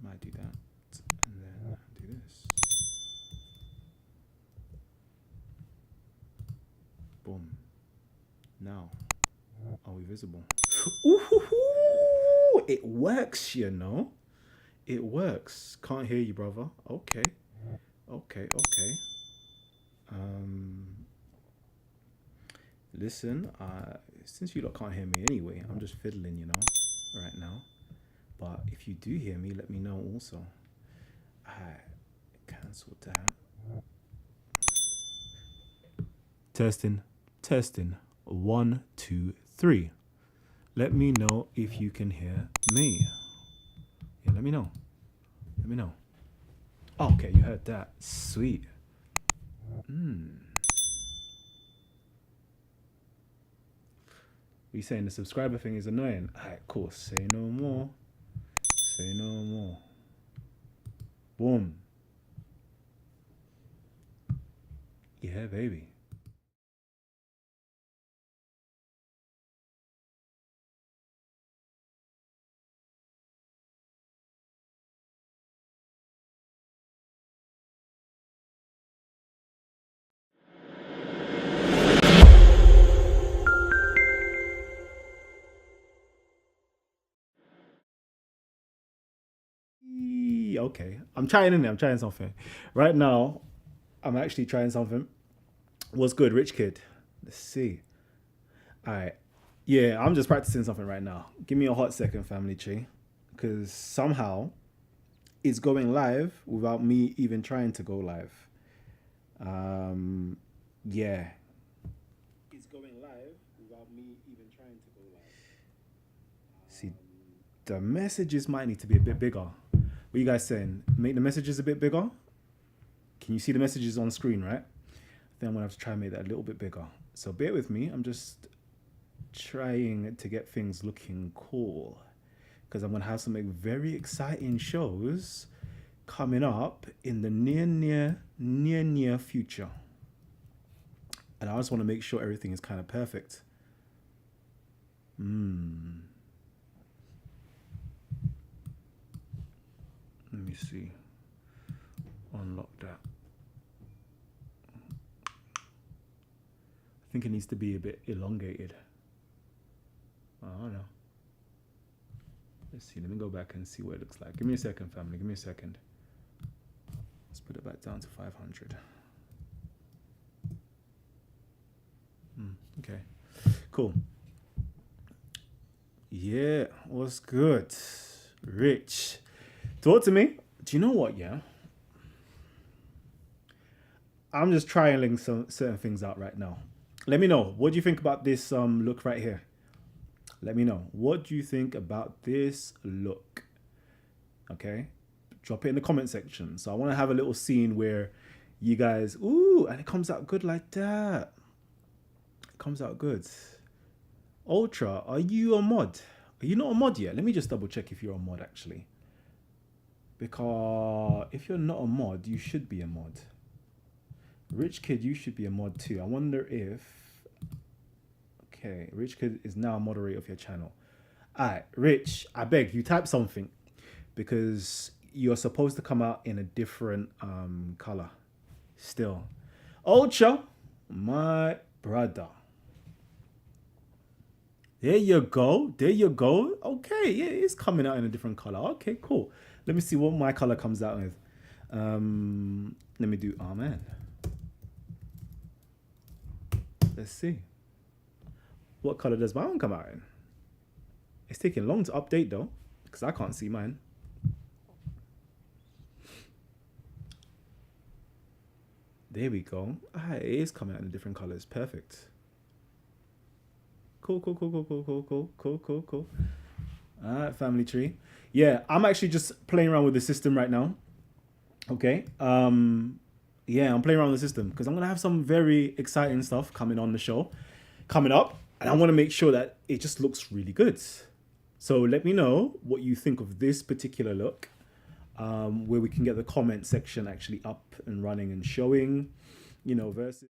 Might do that, and then do this. Boom. Now, are we visible? Ooh, it works, you know. It works. Can't hear you, brother. Okay. Listen, since you lot can't hear me anyway, I'm just fiddling, you know, right now. But if you do hear me, let me know also. I cancelled that. Testing. 1, 2, 3. Let me know if you can hear me. Yeah, let me know. Oh, okay, you heard that. Sweet. You saying the subscriber thing is annoying? Alright, cool. Say no more. Boom. Yeah, baby. Okay, I'm trying something. Right now, I'm actually trying something. What's good, rich kid? Let's see. All right. Yeah, I'm just practicing something right now. Give me a hot second, family tree. Because somehow it's going live without me even trying to go live. Yeah. It's going live without me even trying to go live. See, the messages might need to be a bit bigger. What are you guys saying? Make the messages a bit bigger? Can you see the messages on screen, right? Then I'm going to have to try and make that a little bit bigger. So bear with me. I'm just trying to get things looking cool. Because I'm going to have some very exciting shows coming up in the near future. And I just want to make sure everything is kind of perfect. Let me see. Unlock that. I think it needs to be a bit elongated. I don't know. Let's see. Let me go back and see what it looks like. Give me a second, family. Give me a second. Let's put it back down to 500. Okay. Cool. Yeah. What's good? Rich. Talk to me. Do you know what, yeah? I'm just trialing some certain things out right now. Let me know. What do you think about this look right here? Let me know. What do you think about this look? Okay. Drop it in the comment section. So I want to have a little scene where you guys, ooh, and it comes out good like that. It comes out good. Ultra, are you a mod? Are you not a mod yet? Let me just double check if you're a mod actually. Because if you're not a mod, you should be a mod. Rich Kid, you should be a mod too. I wonder if... Okay, Rich Kid is now a moderator of your channel. Alright, Rich, I beg you type something. Because you're supposed to come out in a different color. Still. Ultra, my brother. There you go. Okay, yeah, it's coming out in a different color. Okay, cool. Let me see what my color comes out with. Let me do, oh man. Let's see. What color does my one come out in? It's taking long to update though, because I can't see mine. There we go. Ah, it is coming out in different colors. Perfect. Cool. All right, family tree. Yeah, I'm actually just playing around with the system right now. Okay. Yeah, I'm playing around with the system because I'm gonna have some very exciting stuff coming on the show, coming up, and I want to make sure that it just looks really good. So let me know what you think of this particular look, where we can get the comment section actually up and running and showing, you know, versus.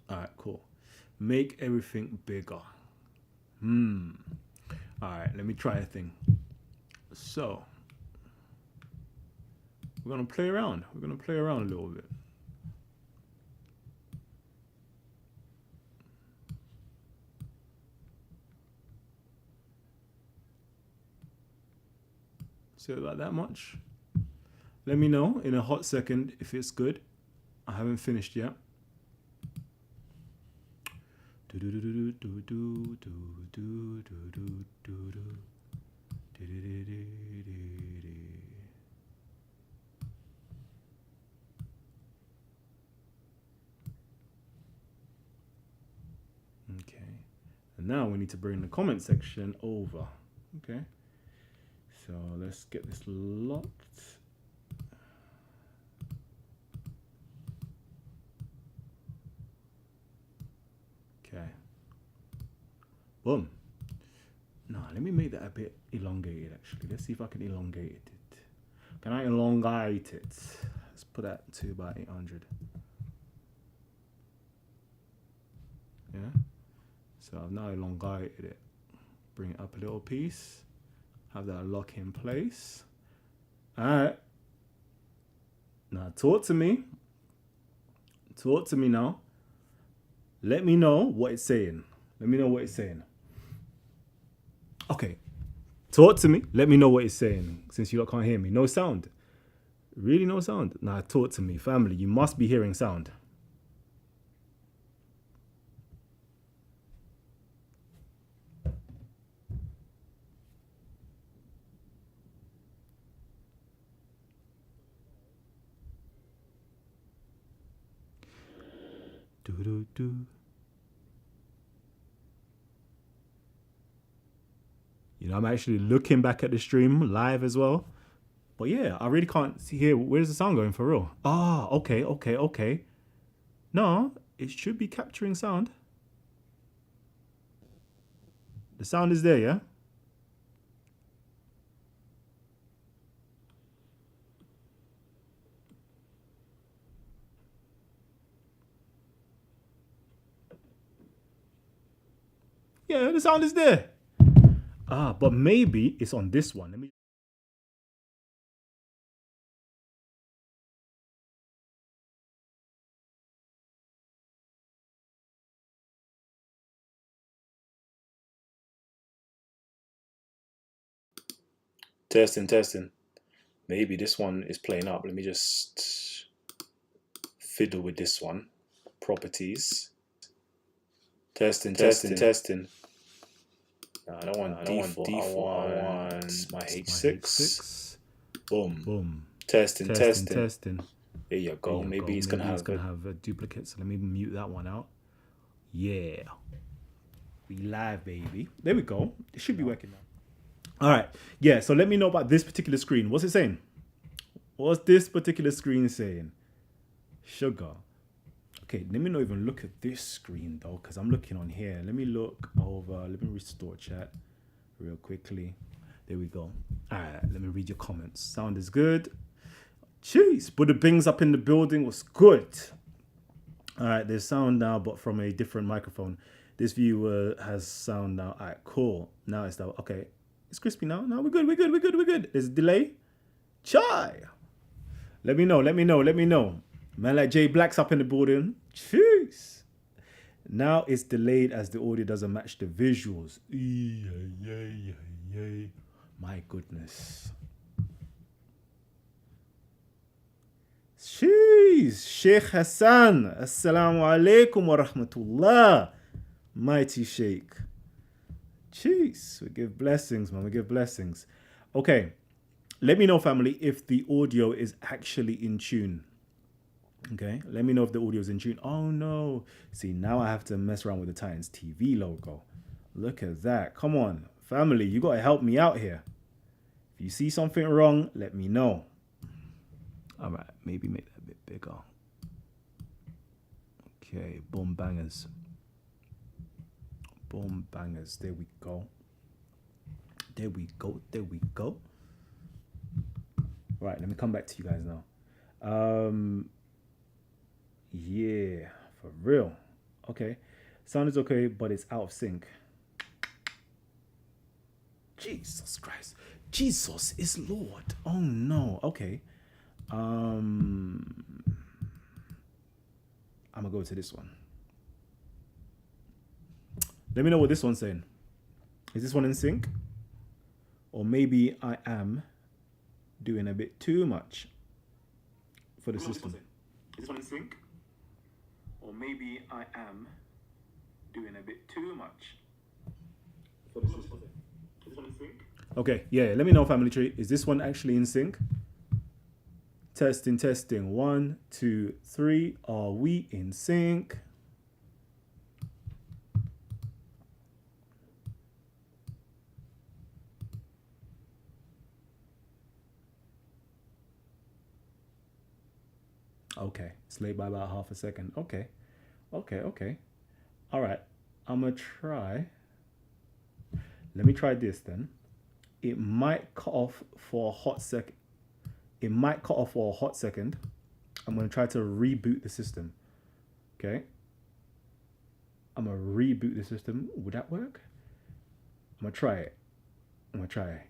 All right, cool. Make everything bigger. All right, let me try a thing. So we're gonna play around. We're gonna play around a little bit. So about that much. Let me know in a hot second if it's good. I haven't finished yet. Okay. And now we need to bring the comment section over. Okay. So let's get this locked. Okay. Boom. No, let me make that a bit elongated actually. Let's see if I can elongate it. Can I elongate it? Let's put that to about 800. Yeah. So I've now elongated it. Bring it up a little piece. Have that lock in place. All right. Now talk to me. Talk to me now. Let me know what it's saying. Let me know what it's saying. Okay. Talk to me. Let me know what it's saying. Since you can't hear me. No sound. Really no sound? Nah, talk to me. Family, you must be hearing sound. Do. You know, I'm actually looking back at the stream live as well. But yeah, I really can't see here. Where's the sound going for real? Ah, okay. No, it should be capturing sound. The sound is there, yeah? Yeah, the sound is there. Ah, but maybe it's on this one. Let me. Testing. Maybe this one is playing up. Let me just fiddle with this one. Properties. Testing. No, I don't want default. I want my H6. Boom. Testing. There you go. Maybe it's gonna have duplicates. So let me mute that one out. Yeah. We live, baby. There we go. It should be working now. All right. Yeah, so let me know about this particular screen. What's it saying? What's this particular screen saying? Sugar. Okay, let me not even look at this screen though, because I'm looking on here. Let me look over. Let me restore chat real quickly. There we go. All right, let me read your comments. Sound is good. Jeez, Buddha Bing's up in the building. Was good. All right, there's sound now, but from a different microphone. This viewer has sound now. All right, cool. Now it's that. Okay, it's crispy now. No, we're good. There's a delay. Chai. Let me know. Man like Jay Black's up in the building. Jeez. Now it's delayed as the audio doesn't match the visuals. My goodness. Jeez. Sheikh Hassan. Assalamu alaikum wa rahmatullah. Mighty Sheikh. Jeez. We give blessings, man. We give blessings. Okay. Let me know, family, if the audio is actually in tune. Okay, let me know if the audio is in tune. Oh no. See, now I have to mess around with the Titans TV logo. Look at that. Come on, family, you got to help me out here. If you see something wrong, let me know. All right, maybe make that a bit bigger. Okay, boom bangers. There we go. Right, let me come back to you guys now. Yeah, for real. Okay. Sound is okay, but it's out of sync. Jesus Christ. Jesus is Lord. Oh no. Okay. I'm gonna go to this one. Let me know what this one's saying. Is this one in sync? Or maybe I am doing a bit too much for the system. Is this one in sync? Or maybe I am doing a bit too much for the system. Is this one in sync? Okay, yeah, let me know, family tree. Is this one actually in sync? Testing, testing. 1, 2, 3. Are we in sync? Okay, it's late by about half a second. Okay. All right, I'm gonna try. Let me try this then. It might cut off for a hot second. I'm gonna try to reboot the system. Okay. I'm gonna reboot the system. Would that work? I'm gonna try it.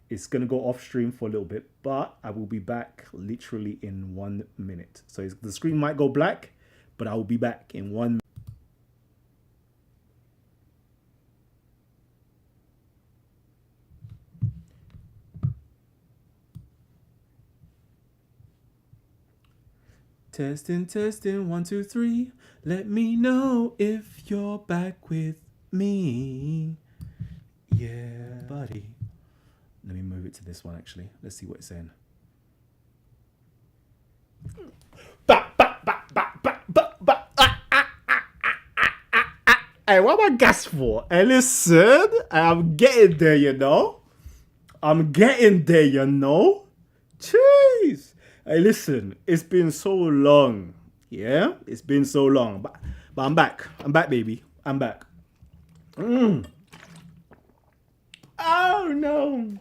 It's gonna go off stream for a little bit, but I will be back literally in 1 minute. So the screen might go black, but I will be back in 1 minute. Testing, testing, 1, 2, 3. Let me know if you're back with me. Yeah, buddy. Let me move it to this one, actually. Let's see what it's saying. Hey, what am I gas for? Hey, listen, I'm getting there, you know. Jeez. Hey, listen, it's been so long. Yeah, it's been so long. But I'm back. I'm back, baby. I'm back. Oh, no.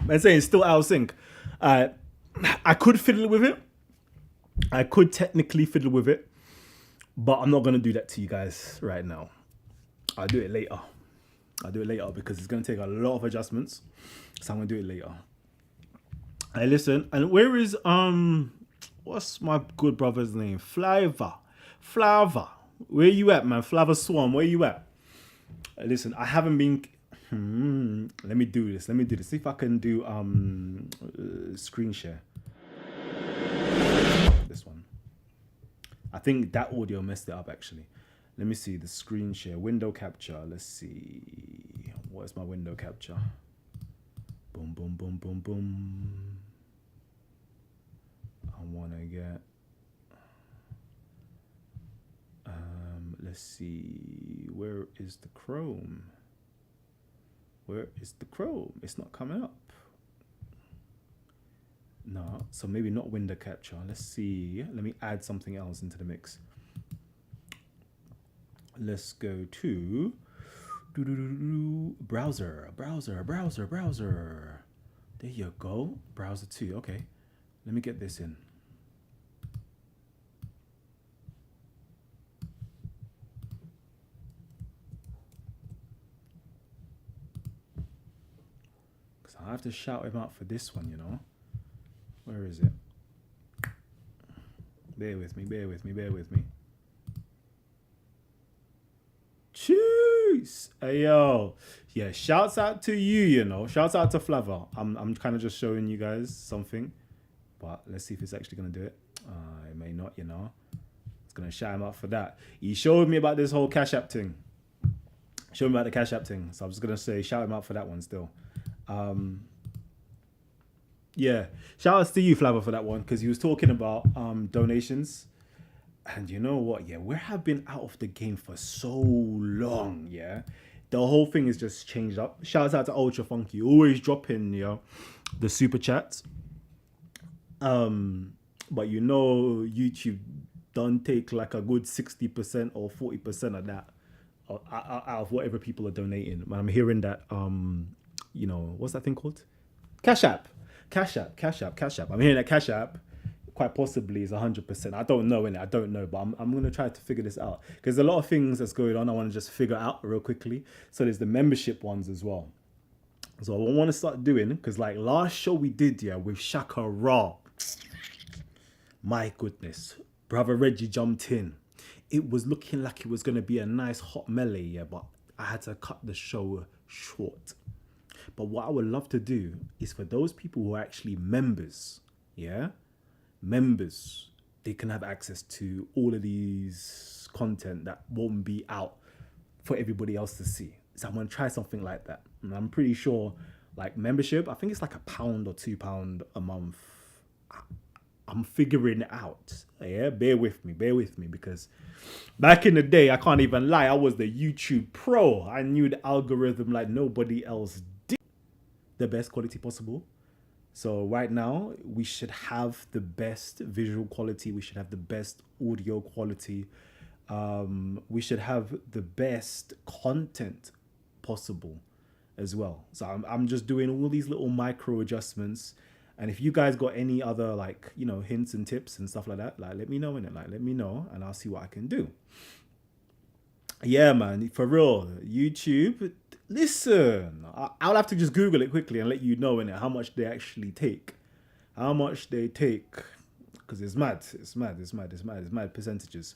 I'm saying it's still out of sync. I could fiddle with it. I could technically fiddle with it. But I'm not going to do that to you guys right now. I'll do it later. Because it's going to take a lot of adjustments. So I'm going to do it later. Hey, listen. And where is, what's my good brother's name? Flava. Where you at, man? Flava Swan, where you at? Hey, listen, I haven't been... Let me do this. See if I can do screen share. This one. I think that audio messed it up, actually. Let me see the screen share. Window capture. Let's see. What is my window capture? Boom, boom, boom, boom, boom. I want to get... let's see. Where is the Chrome? It's not coming up. No, so maybe not window capture. Let's see. Let me add something else into the mix. Let's go to browser. There you go. Browser 2. Okay. Let me get this in. Because I have to shout him out for this one, you know. Where is it? Bear with me. Jeez. Hey, yo. Yeah, shouts out to you, you know. Shouts out to Flava. I'm kind of just showing you guys something. But let's see if it's actually going to do it. It may not, you know. It's going to shout him out for that. He showed me about this whole Cash App thing. So I'm just going to say shout him out for that one still. Yeah, shout outs to you, Flava, for that one, because he was talking about donations. And you know what? Yeah, we have been out of the game for so long. Yeah, the whole thing is just changed up. Shouts out to Ultra Funky, always dropping, you know, the super chats. But you know, YouTube don't take like a good 60% or 40% of that out of whatever people are donating. But I'm hearing that you know, what's that thing called? Cash App. I'm hearing that Cash App quite possibly is 100%. I don't know, innit? I don't know, but I'm going to try to figure this out. Because there's a lot of things that's going on I want to just figure out real quickly. So there's the membership ones as well. So I want to start doing, because like last show we did, yeah, with Shaka Raw. My goodness. Brother Reggie jumped in. It was looking like it was going to be a nice hot melee, yeah, but I had to cut the show short. But what I would love to do is for those people who are actually members, yeah, members, they can have access to all of these content that won't be out for everybody else to see. So I'm going to try something like that. And I'm pretty sure like membership, I think it's like £1 or £2 a month. I'm figuring it out. Yeah, bear with me, because back in the day, I can't even lie, I was the YouTube pro. I knew the algorithm like nobody else did. The best quality possible. So right now, we should have the best visual quality. We should have the best audio quality. We should have the best content possible as well. So I'm just doing all these little micro adjustments. And if you guys got any other like, you know, hints and tips and stuff like that, like let me know, innit? Like let me know and I'll see what I can do. Yeah, man, for real. YouTube, listen, I'll have to just Google it quickly and let you know, innit, how much they actually take. How much they take. Because it's mad percentages.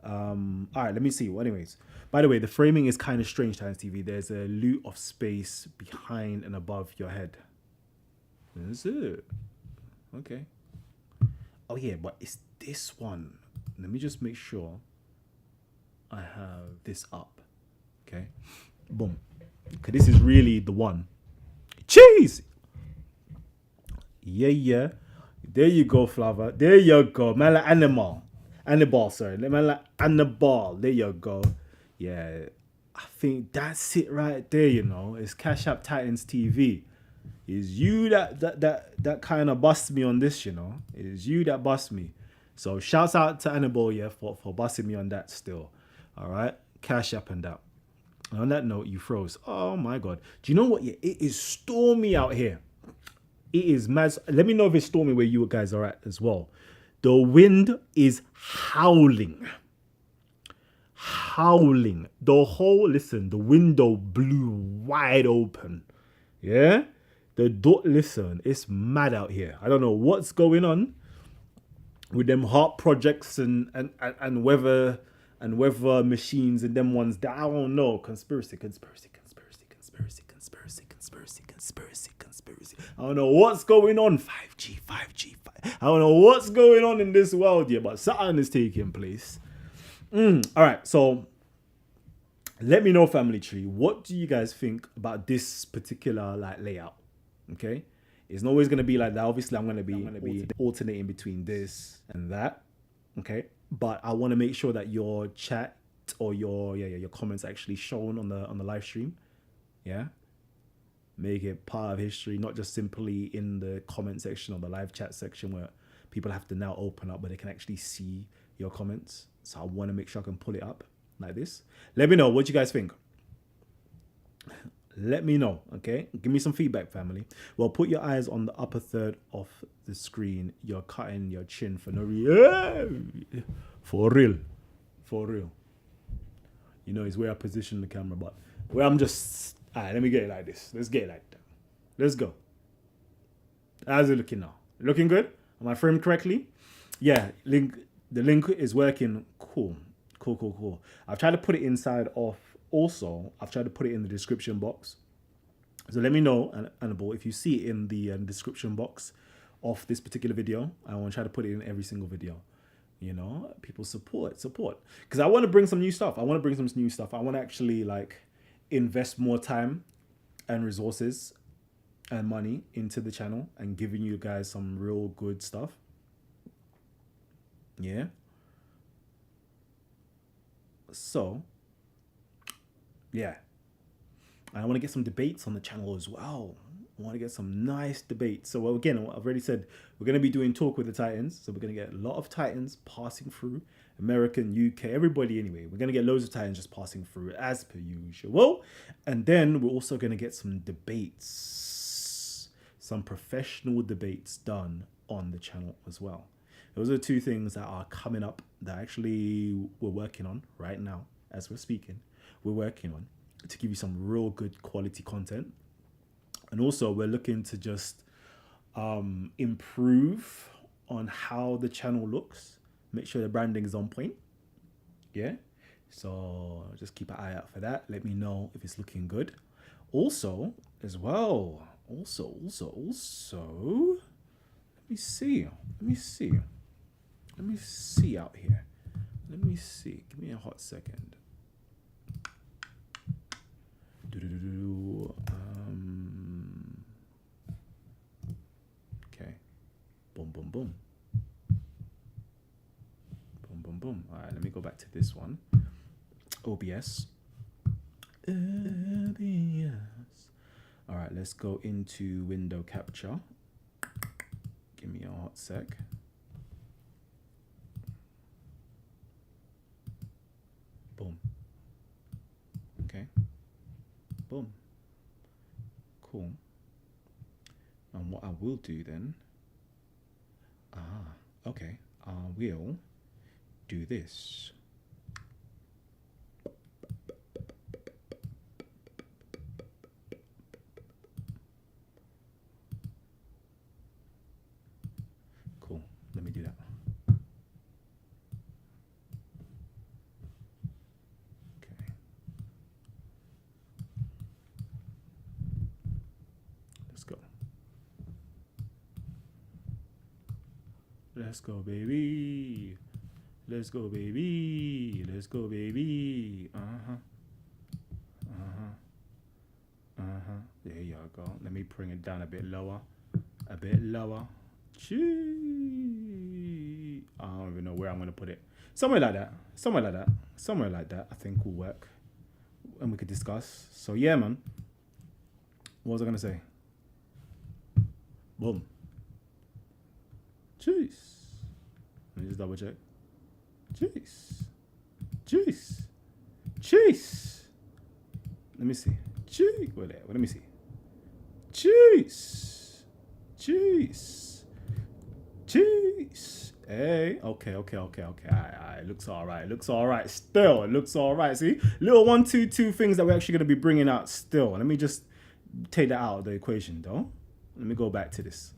All right, let me see. Well, anyways, by the way, the framing is kind of strange, TITANSTV. There's a loot of space behind and above your head. That's it. Okay. Oh yeah, but it's this one. Let me just make sure I have this up. Okay. Boom. Okay, this is really the one. Cheese. Yeah. There you go, Flava. There you go. Man, like animal. Annabelle, sorry. Man, like Annabelle. There you go. Yeah. I think that's it right there, you know. It's Cash App TITANSTV. It's you that kind of bust me on this, you know. It's you that bust me. So shouts out to Annabelle, yeah, for busting me on that still. All right. Cash App and that. And on that note, you froze. Oh my God. Do you know what? Yeah, it is stormy out here. It is mad. Let me know if it's stormy where you guys are at as well. The wind is howling. Howling. The window blew wide open. Yeah? The door, listen, it's mad out here. I don't know what's going on with them heart projects and weather machines and them ones that I don't know. Conspiracy. I don't know what's going on. 5G. I don't know what's going on in this world here, but something is taking place. All right, so let me know, family tree. What do you guys think about this particular like layout? Okay, it's not always going to be like that. Obviously, I'm going to be alternating between this and that. Okay, but I want to make sure that your chat or your comments are actually shown on the live stream. Yeah, make it part of history, not just simply in the comment section or the live chat section where people have to now open up, but they can actually see your comments. So I want to make sure I can pull it up like this. Let me know what you guys think. Let me know, okay? Give me some feedback, family. Well, put your eyes on the upper third of the screen. You're cutting your chin for no reason. For real. You know, it's where I position the camera, but where I'm just... All right, let me get it like this. Let's get it like that. Let's go. How's it looking now? Looking good? Am I framed correctly? Yeah, the link is working. Cool. I've tried to put it inside of... Also, I've tried to put it in the description box. So let me know, Annabelle, if you see it in the description box of this particular video. I want to try to put it in every single video. You know, people support. Because I want to bring some new stuff. I want to actually like invest more time and resources and money into the channel and giving you guys some real good stuff. Yeah. So... yeah, I want to get some debates on the channel as well. I want to get some nice debates. So again, I've already said we're going to be doing Talk with the Titans. So we're going to get a lot of Titans passing through. American, UK, everybody anyway. We're going to get loads of Titans just passing through as per usual. And then we're also going to get some debates. Some professional debates done on the channel as well. Those are two things that are coming up that actually we're working on right now as we're speaking. We're working on to give you some real good quality content. And also we're looking to just improve on how the channel looks. Make sure the branding is on point. Yeah. So just keep an eye out for that. Let me know if it's looking good. Also, as well. Also. Let me see out here. Let me see. Give me a hot second. Okay. Boom. Boom. All right, let me go back to this one. OBS. All right, let's go into window capture. Give me a hot sec. Boom. Okay. Boom. Cool. And what I will do then, okay, I will do this. Cool. Let me do that. Okay. Let's go. Let's go, baby. Let's go, baby. Let's go, baby. There you go. Let me bring it down a bit lower. Gee. I don't even know where I'm going to put it. Somewhere like that. I think will work. And we could discuss. So, yeah, man. What was I going to say? Boom. Jeez. Let me just double check. Jeez. Let me see. Wait, let me see. Jeez. Hey, okay. It looks all right. Still, it looks all right. See, little 1, 2, 2 things that we're actually going to be bringing out still. Let me just take that out of the equation, though. Let me go back to this.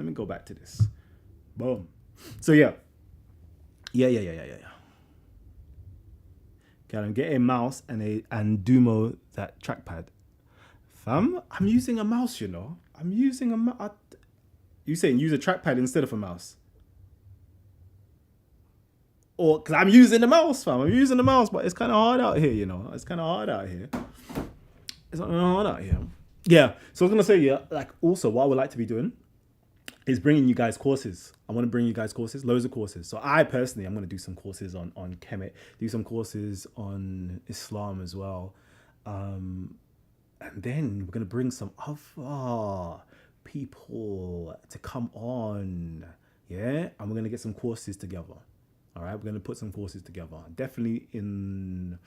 Boom. So yeah. Kalam, get a mouse and Dumo that trackpad. Fam, I'm using a mouse, you know. You saying use a trackpad instead of a mouse? Or, because I'm using the mouse, fam. But it's kind of hard out here, you know. It's not hard out here. Yeah, so I was going to say, yeah, like, also, what I would like to be doing is bringing you guys courses. I want to bring you guys courses, loads of courses. So I personally, I'm going to do some courses on Kemet, do some courses on Islam as well. And then we're going to bring some other people to come on. Yeah. And we're going to get some courses together. All right. We're going to put some courses together. Definitely in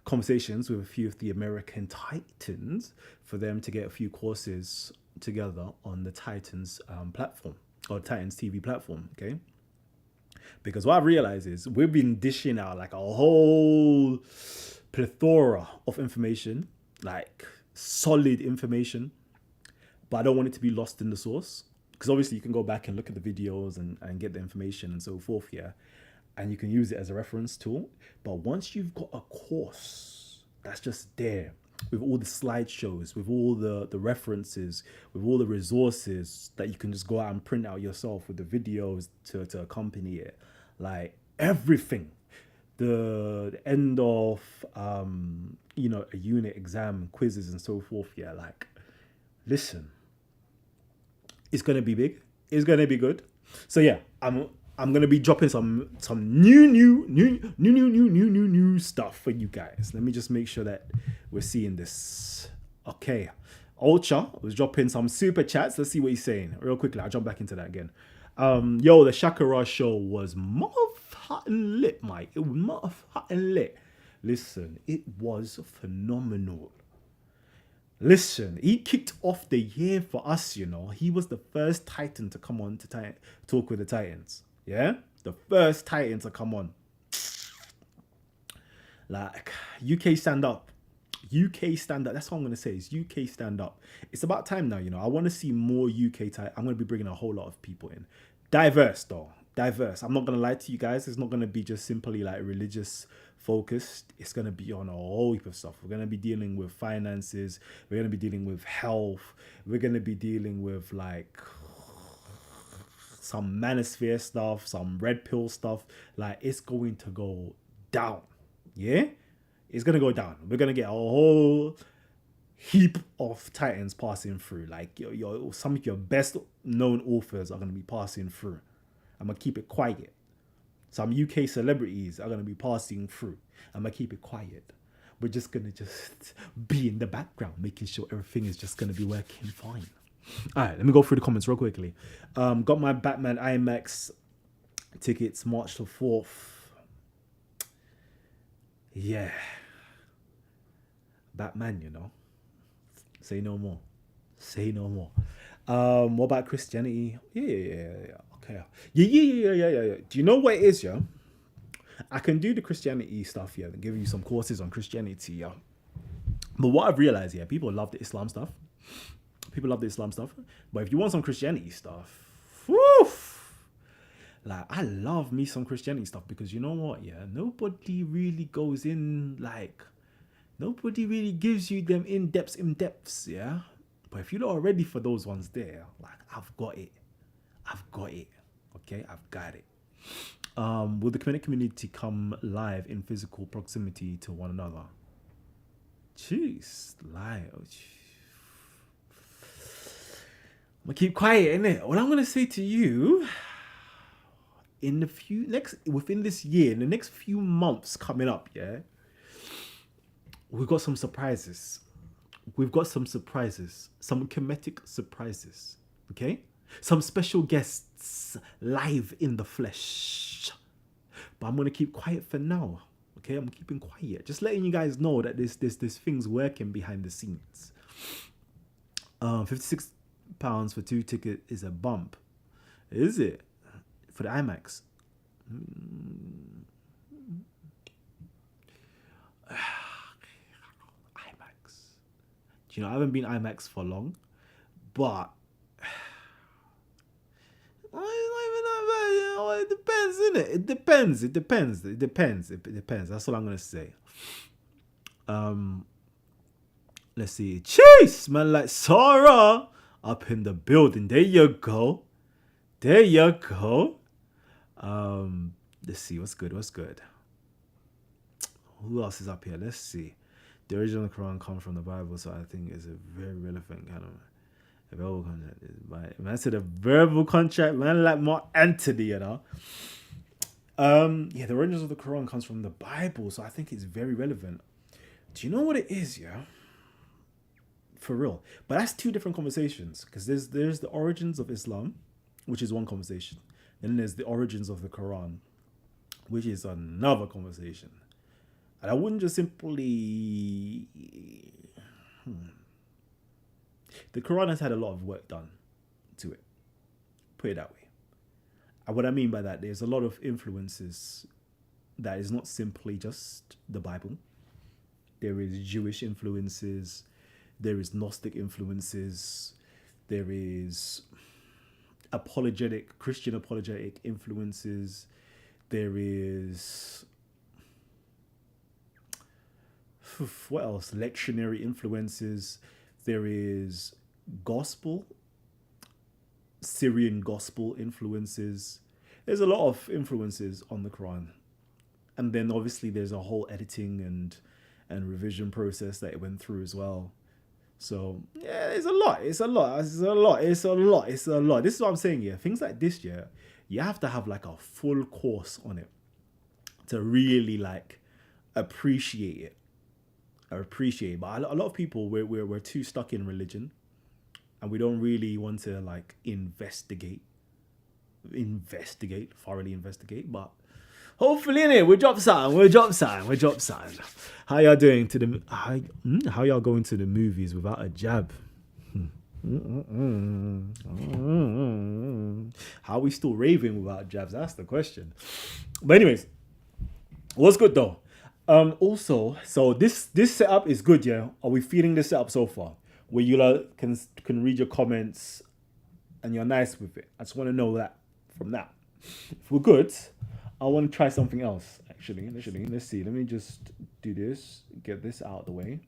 conversations with a few of the American titans for them to get a few courses together on the Titans platform or Titans TV platform. Okay. Because what I realize is we've been dishing out like a whole plethora of information, like solid information, but I don't want it to be lost in the source. Because obviously you can go back and look at the videos and get the information and so forth. Yeah. And you can use it as a reference tool. But once you've got a course that's just there with all the slideshows, with all the references, with all the resources that you can just go out and print out yourself with the videos to accompany it, like everything, the end of, a unit exam, quizzes and so forth. Yeah. Like, listen, it's going to be big. It's going to be good. So yeah, I'm going to be dropping some new stuff for you guys. Let me just make sure that we're seeing this. Okay. Ultra was dropping some super chats. Let's see what he's saying. Real quickly, I'll jump back into that again. The Shakira show was motherfucking lit, Mike. It was motherfucking lit. Listen, it was phenomenal. Listen, he kicked off the year for us, you know. He was the first Titan to come on to talk with the Titans. Yeah, the first Titan to come on. Like UK stand up. UK stand up. That's what I'm gonna say. Is UK stand up. It's about time now. You know, I want to see more UK Titan. I'm gonna be bringing a whole lot of people in. Diverse though. Diverse. I'm not gonna lie to you guys. It's not gonna be just simply like religious focused. It's gonna be on a whole heap of stuff. We're gonna be dealing with finances. We're gonna be dealing with health. We're gonna be dealing with like some manosphere stuff, some red pill stuff. Like it's going to go down. Yeah? It's gonna go down. We're gonna get a whole heap of titans passing through. Like your some of your best known authors are gonna be passing through. I'm gonna keep it quiet. Some UK celebrities are gonna be passing through. I'm gonna keep it quiet. We're just gonna be in the background, making sure everything is just gonna be working fine. All right, let me go through the comments real quickly. Got my Batman IMAX tickets March the 4th. Yeah. Batman, you know. Say no more. Say no more. What about Christianity? Yeah. Okay. Yeah. Do you know what it is, yeah? I can do the Christianity stuff, yeah, and give you some courses on Christianity, yeah. But what I've realized, yeah, people love the Islam stuff. But if you want some Christianity stuff, woof, like I love me some Christianity stuff because you know what, yeah, nobody really goes in like, nobody really gives you them in depths, yeah. But if you're not ready for those ones there, like I've got it, okay, I've got it. Will the community come live in physical proximity to one another? Jeez, live. I'm gonna keep quiet, innit? What I'm gonna say to you, within this year, in the next few months coming up, yeah, we've got some surprises. Some comedic surprises, okay? Some special guests live in the flesh. But I'm gonna keep quiet for now, okay? I'm keeping quiet, just letting you guys know that there's things working behind the scenes. £56 for 2 tickets is a bump. Is it? For the IMAX? IMAX. Do you know, I haven't been IMAX for long, but it depends, innit? It depends. That's all I'm gonna say. Let's see. Chase, man, like Sarah up in the building. There you go. Let's see. What's good? Who else is up here? Let's see. The original Quran comes from the Bible, so I think it's a very relevant kind of a verbal contract. Man said a verbal contract, man, like Mark Anthony, you know. Yeah, the origins of the Quran comes from the Bible, so I think it's very relevant. Do you know what it is, yeah? For real. But that's two different conversations, because there's the origins of Islam, which is one conversation. Then there's the origins of the Quran, which is another conversation. And I wouldn't just simply... The Quran has had a lot of work done to it. Put it that way. And what I mean by that, there's a lot of influences that is not simply just the Bible. There is Jewish influences. There is Gnostic influences. There is Christian apologetic influences. There is... what else? Lectionary influences. There is gospel, Syrian gospel influences. There's a lot of influences on the Quran. And then obviously there's a whole editing and revision process that it went through as well. So yeah, it's a lot. This is what I'm saying here. Things like this, yeah, you have to have like a full course on it to really like appreciate it. But a lot of people, we're too stuck in religion, and we don't really want to like thoroughly investigate. But hopefully, innit, we'll drop something. How y'all doing how y'all going to the movies without a jab? How are we still raving without jabs? That's the question. But anyways, what's good though? Also, so this setup is good, yeah. Are we feeling this setup so far? Where you like, can read your comments and you're nice with it. I just want to know that from now. If we're good, I want to try something else. Actually, let's see. Let me just do this. Get this out of the way.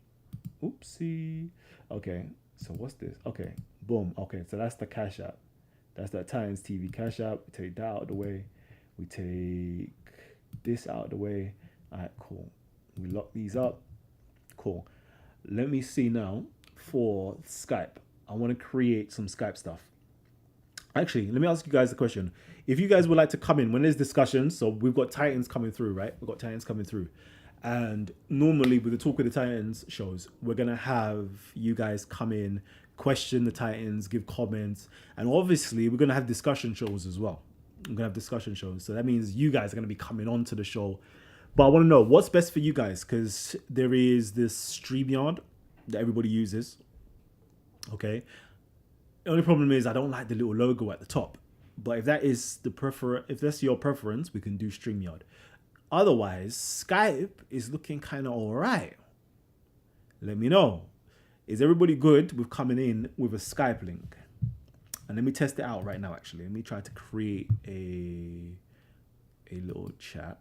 Oopsie. Okay. So what's this? Okay. Boom. Okay. So that's the Cash App. That's that Titans TV Cash App. We take that out of the way. We take this out of the way. All right. Cool. We lock these up. Cool. Let me see now for Skype. I want to create some Skype stuff. Actually, let me ask you guys a question. If you guys would like to come in when there's discussions, so we've got Titans coming through, right? We've got Titans coming through. And normally with the Talk with the Titans shows, we're going to have you guys come in, question the Titans, give comments. And obviously, we're going to have discussion shows as well. We're going to have discussion shows. So that means you guys are going to be coming on to the show. But I want to know what's best for you guys, because there is this StreamYard that everybody uses. Okay. The only problem is I don't like the little logo at the top. But if that is if that's your preference, we can do StreamYard. Otherwise, Skype is looking kind of all right. Let me know. Is everybody good with coming in with a Skype link? And let me test it out right now, actually. Let me try to create a little chat.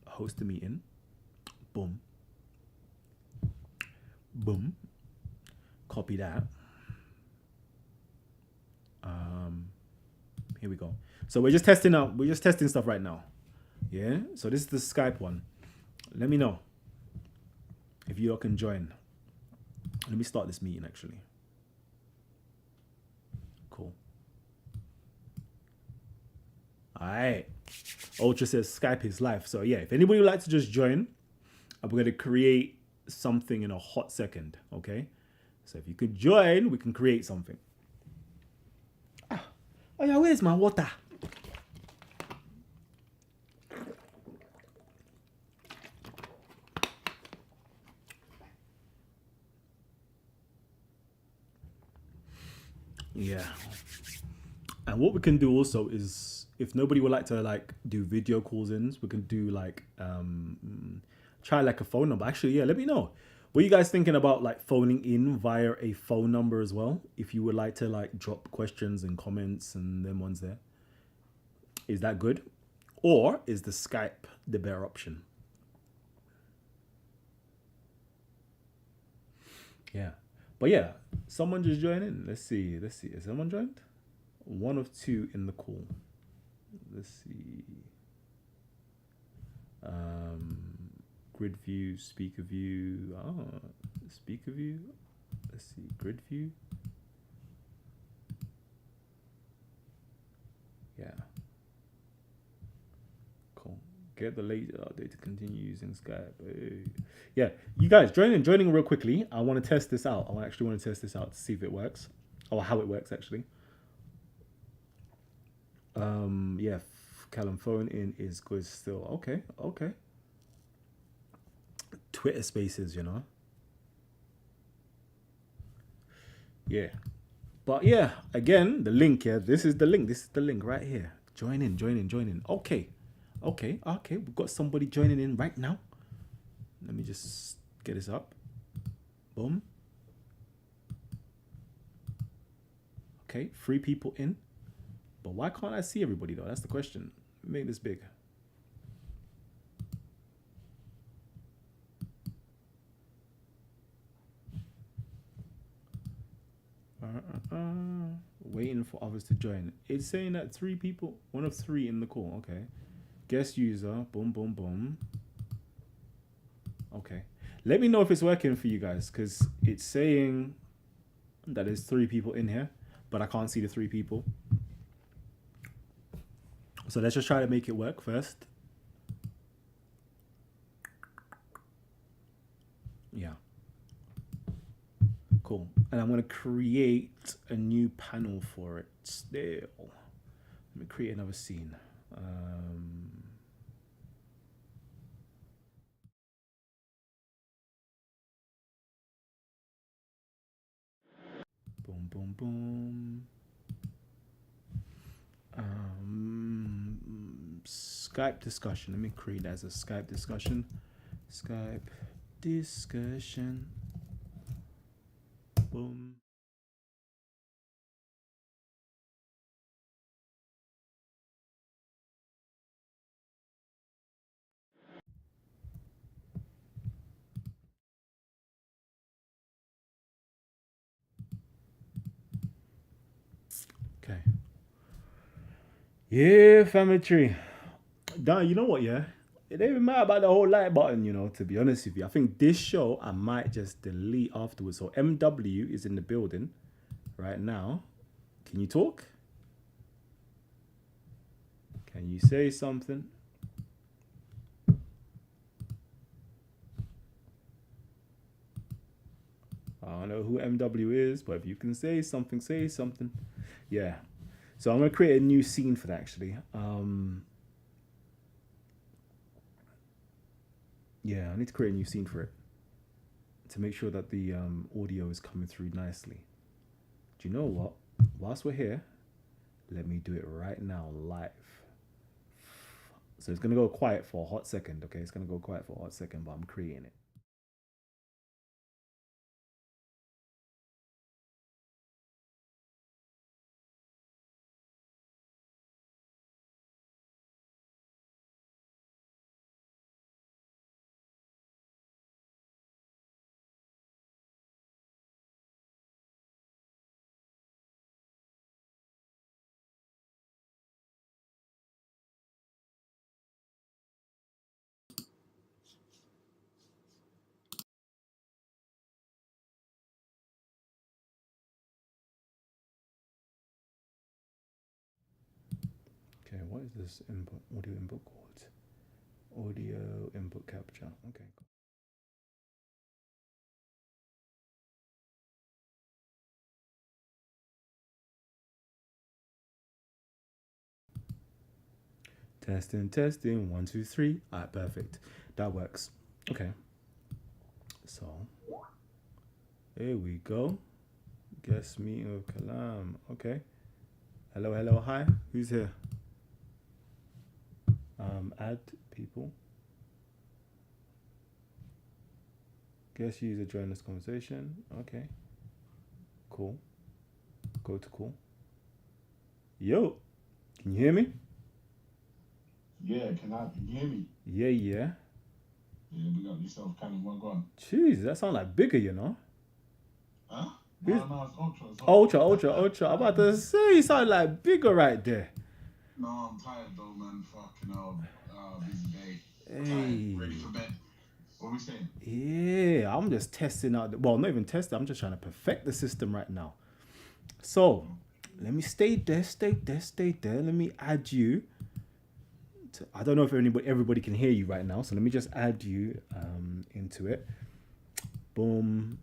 Host a meeting. Boom. Boom. Copy that. Here we go. So we're just testing out. We're just testing stuff right now. Yeah. So this is the Skype one. Let me know if you all can join. Let me start this meeting actually. Cool. All right. Ultra says Skype is live. So yeah, if anybody would like to just join, we're going to create something in a hot second. Okay. So if you could join, we can create something. Oh yeah, where's my water? Yeah. And what we can do also is, if nobody would like to like do video calls in, we can do like try like a phone number. Actually, yeah, let me know. What are you guys thinking about like phoning in via a phone number as well? If you would like to like drop questions and comments and them ones there. Is that good? Or is the Skype the better option? Yeah. But yeah, someone just joined in. Let's see. Is someone joined? One of two in the call. Let's see. Grid view, speaker view. Speaker view. Let's see. Grid view. Yeah. Cool. Get the latest update to continue using Skype. Hey. Yeah. You guys joining real quickly. I want to test this out. I actually want to test this out to see if it works. Or how it works actually. Yeah. Kalam phone in is good still. Okay. Twitter Spaces, you know. Yeah. But yeah, again, the link here. This is the link right here. Join in. Okay. We've got somebody joining in right now. Let me just get this up. Boom. Okay, 3 people in. But why can't I see everybody though? That's the question. Make this big. Waiting for others to join. It's saying that 3 people, 1 of 3 in the call. Okay. Guest user. Boom. Okay. Let me know if it's working for you guys, because it's saying that there's 3 people in here, but I can't see the 3 people. So let's just try to make it work first. Yeah. Cool. And I'm going to create a new panel for it still. Let me create another scene. Boom. boom. Skype discussion. Let me create that as a Skype discussion. Skype discussion. Boom. Okay. Yeah, family tree. Don, you know what, yeah? It ain't even matter about the whole like button, you know, to be honest with you. I think this show I might just delete afterwards. So MW is in the building right now. Can you talk? Can you say something? I don't know who MW is, but if you can say something, say something. Yeah. So I'm going to create a new scene for that, actually. Yeah, I need to create a new scene for it to make sure that the audio is coming through nicely. Do you know what? Whilst we're here, let me do it right now, live. So it's going to go quiet for a hot second, okay? It's going to go quiet for a hot second, but I'm creating it. Okay, what is this input, audio input called? Audio input capture. Okay, cool. Testing. 1, 2, 3. All right, perfect. That works. Okay. So, here we go. Guest meeting of Kalam. Okay. Hello, hi. Who's here? Add people. Guest user join this conversation. Okay. Cool. Go to call. Yo, can you hear me? Yeah, can you hear me? Yeah. Yeah, big up yourself, Kalam. Well gone. Jeez, that sounds like bigger, you know? Huh? No, it's Ultra. Ultra. I'm about to say, you sound like bigger right there. No, I'm tired though, man. Fucking hell. Busy day. Hey. Tired. Ready for bed. What are we saying? Yeah, I'm just testing out. Well, not even testing. I'm just trying to perfect the system right now. So, let me stay there. Let me add you. I don't know if everybody can hear you right now, so let me just add you into it. Boom.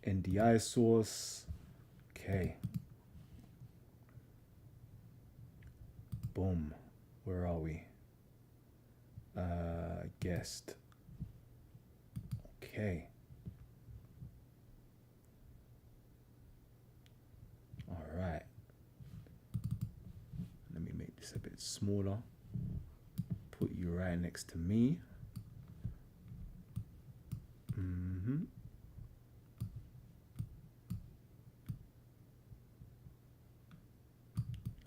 NDI source. Okay. Boom. Where are we? Guest. Okay. All right. Let me make this a bit smaller. Put you right next to me.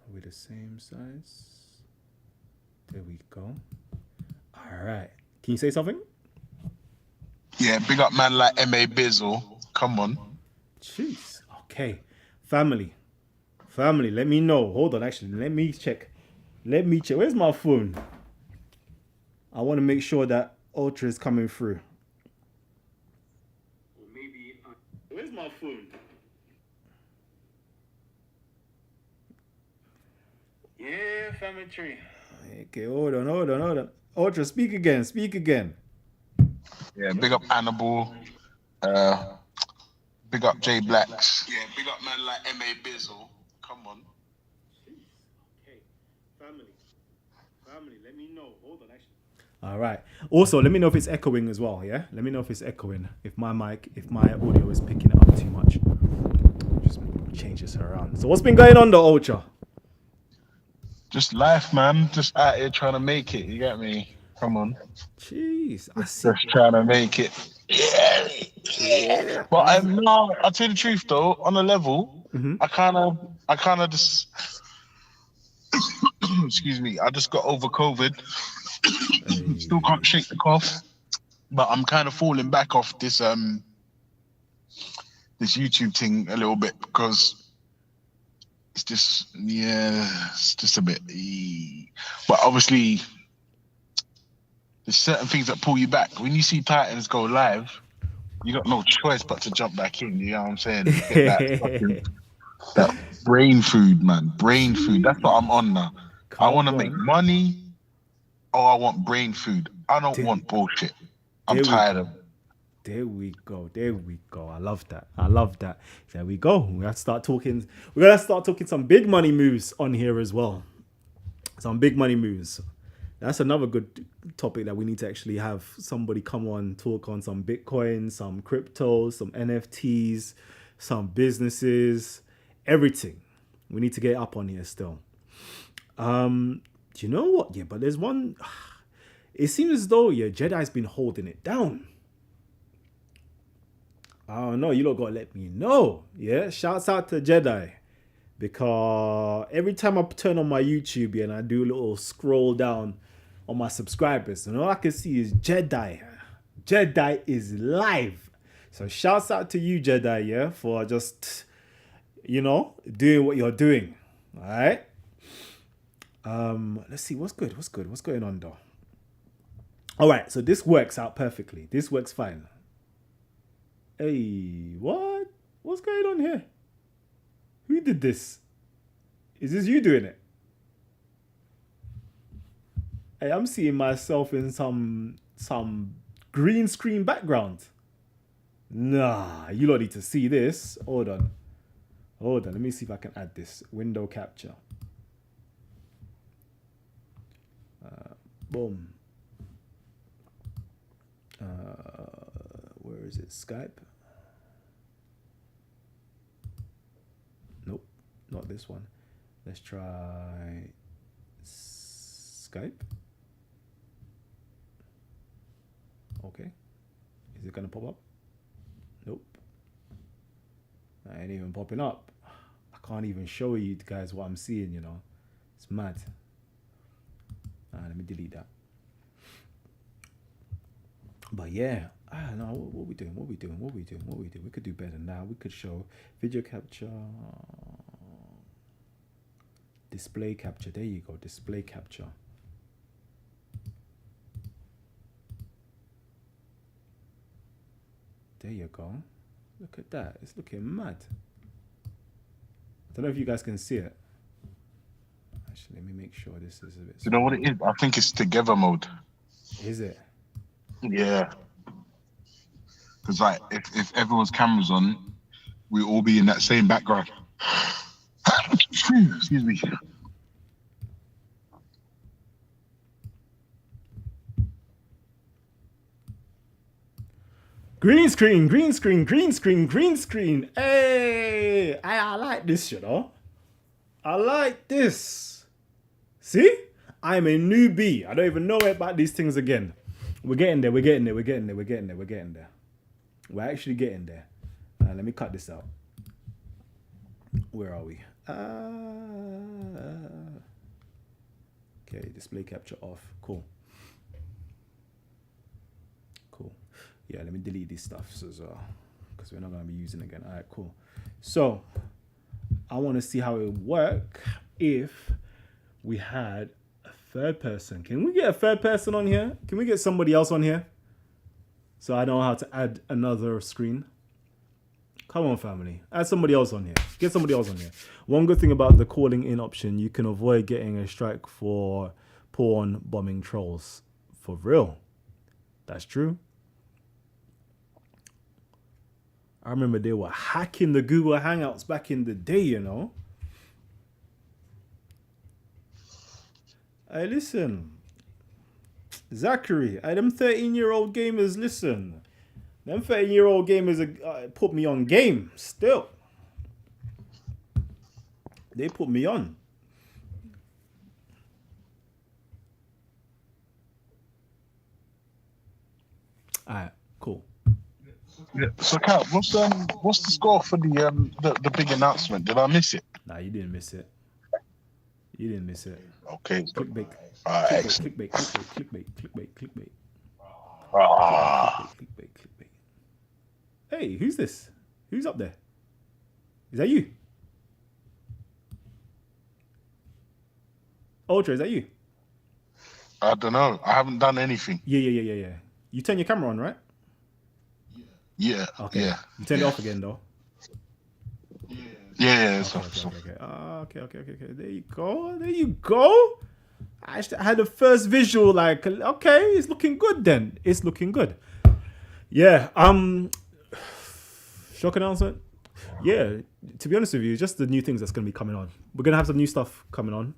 Are we the same size? There we go. All right. Can you say something? Yeah, big up man like M.A. Bizzle. Come on. Jeez. Okay. Family, let me know. Hold on, actually. Let me check. Where's my phone? I want to make sure that Ultra is coming through. Or maybe... Where's my phone? Yeah, family tree. Okay, hold on. Ultra, speak again. Yeah, big up Annabelle. Big up J Blacks. Yeah, big up man like M.A. Bizzle. Come on. Okay, family, let me know. Hold on, actually. All right. Also, let me know if it's echoing as well, yeah? Let me know if it's echoing. If my audio is picking it up too much. just change this around. So what's been going on, the Ultra? Just life, man. Just out here trying to make it. You get me? Come on. Jeez, I see. Just trying to make it. Yeah. But I'll tell you the truth though, on a level, I kind of just, excuse me, I just got over COVID. Still can't shake the cough, but I'm kind of falling back off this this YouTube thing a little bit because it's just a bit. But obviously, there's certain things that pull you back. When you see Titans go live, you got no choice but to jump back in. You know what I'm saying? Get that brain food, man. Brain food. That's what I'm on now. I want to make money, or I want brain food. I don't want bullshit. I'm tired of it. There we go. I love that. There we go. We're gonna start talking some big money moves on here as well. Some big money moves. That's another good topic that we need to actually have somebody come on, talk on some Bitcoin, some crypto, some NFTs, some businesses, everything. We need to get up on here still. Do you know what? Yeah, but there's one. It seems as though Jedi's been holding it down. I don't know. You lot gotta let me know. Yeah, shouts out to Jedi. Because every time I turn on my YouTube and I do a little scroll down on my subscribers, and all I can see is Jedi. Jedi is live. So shouts out to you, Jedi, for just, doing what you're doing. All right. Let's see what's going on though. All right, so this works out perfectly. This works fine. Hey, what's going on here? Who did this? Is this you doing it? Hey, I'm seeing myself in some green screen background. Nah, you lot need to see this. Hold on. Let me see if I can add this. Window capture. Boom. Where is it? Skype? Nope, not this one. Let's try Skype. Okay. Is it gonna pop up? Nope. I ain't even popping up. I can't even show you guys what I'm seeing, It's mad. Let me delete that. But yeah, I don't know what we doing. We could do better than that. We could show video capture, display capture. There you go, display capture. There you go. Look at that. It's looking mad. I don't know if you guys can see it. Actually, let me make sure this is a bit. You know what it is? I think it's together mode. Is it? Yeah. Because like if everyone's cameras on, we all be in that same background. Excuse me. Green screen. Hey, I like this, I like this. See? I'm a newbie. I don't even know about these things again. We're getting there. We're actually getting there. Let me cut this out. Where are we? Okay, display capture off. Cool. Yeah, let me delete these stuffs as well, because we're not going to be using it again. All right, cool. So I want to see how it would work if we had a third person. Can we get a third person on here? Can we get somebody else on here? So I know how to add another screen. Come on, family. Add somebody else on here. Get somebody else on here. One good thing about the calling in option, you can avoid getting a strike for porn bombing trolls. For real. That's true. I remember they were hacking the Google Hangouts back in the day, Hey, listen. Zachary, them 13-year-old gamers, listen. Them 13-year-old gamers put me on game still. They put me on. All right, cool. Yeah. So, Cal, what's the score for the big announcement? Did I miss it? Nah, you didn't miss it. You didn't miss it. Okay. Clickbait. Excellent. Clickbait. Clickbait. Hey, who's this? Who's up there? Is that you? Ultra, is that you? I don't know. I haven't done anything. Yeah. You turn your camera on, right? Yeah. Okay. Yeah. You turned it off again, though. Yeah. Okay. There you go. I had the first visual, like, okay, it's looking good then. It's looking good. Yeah. Shock announcement. Yeah. To be honest with you, just the new things that's going to be coming on. We're going to have some new stuff coming on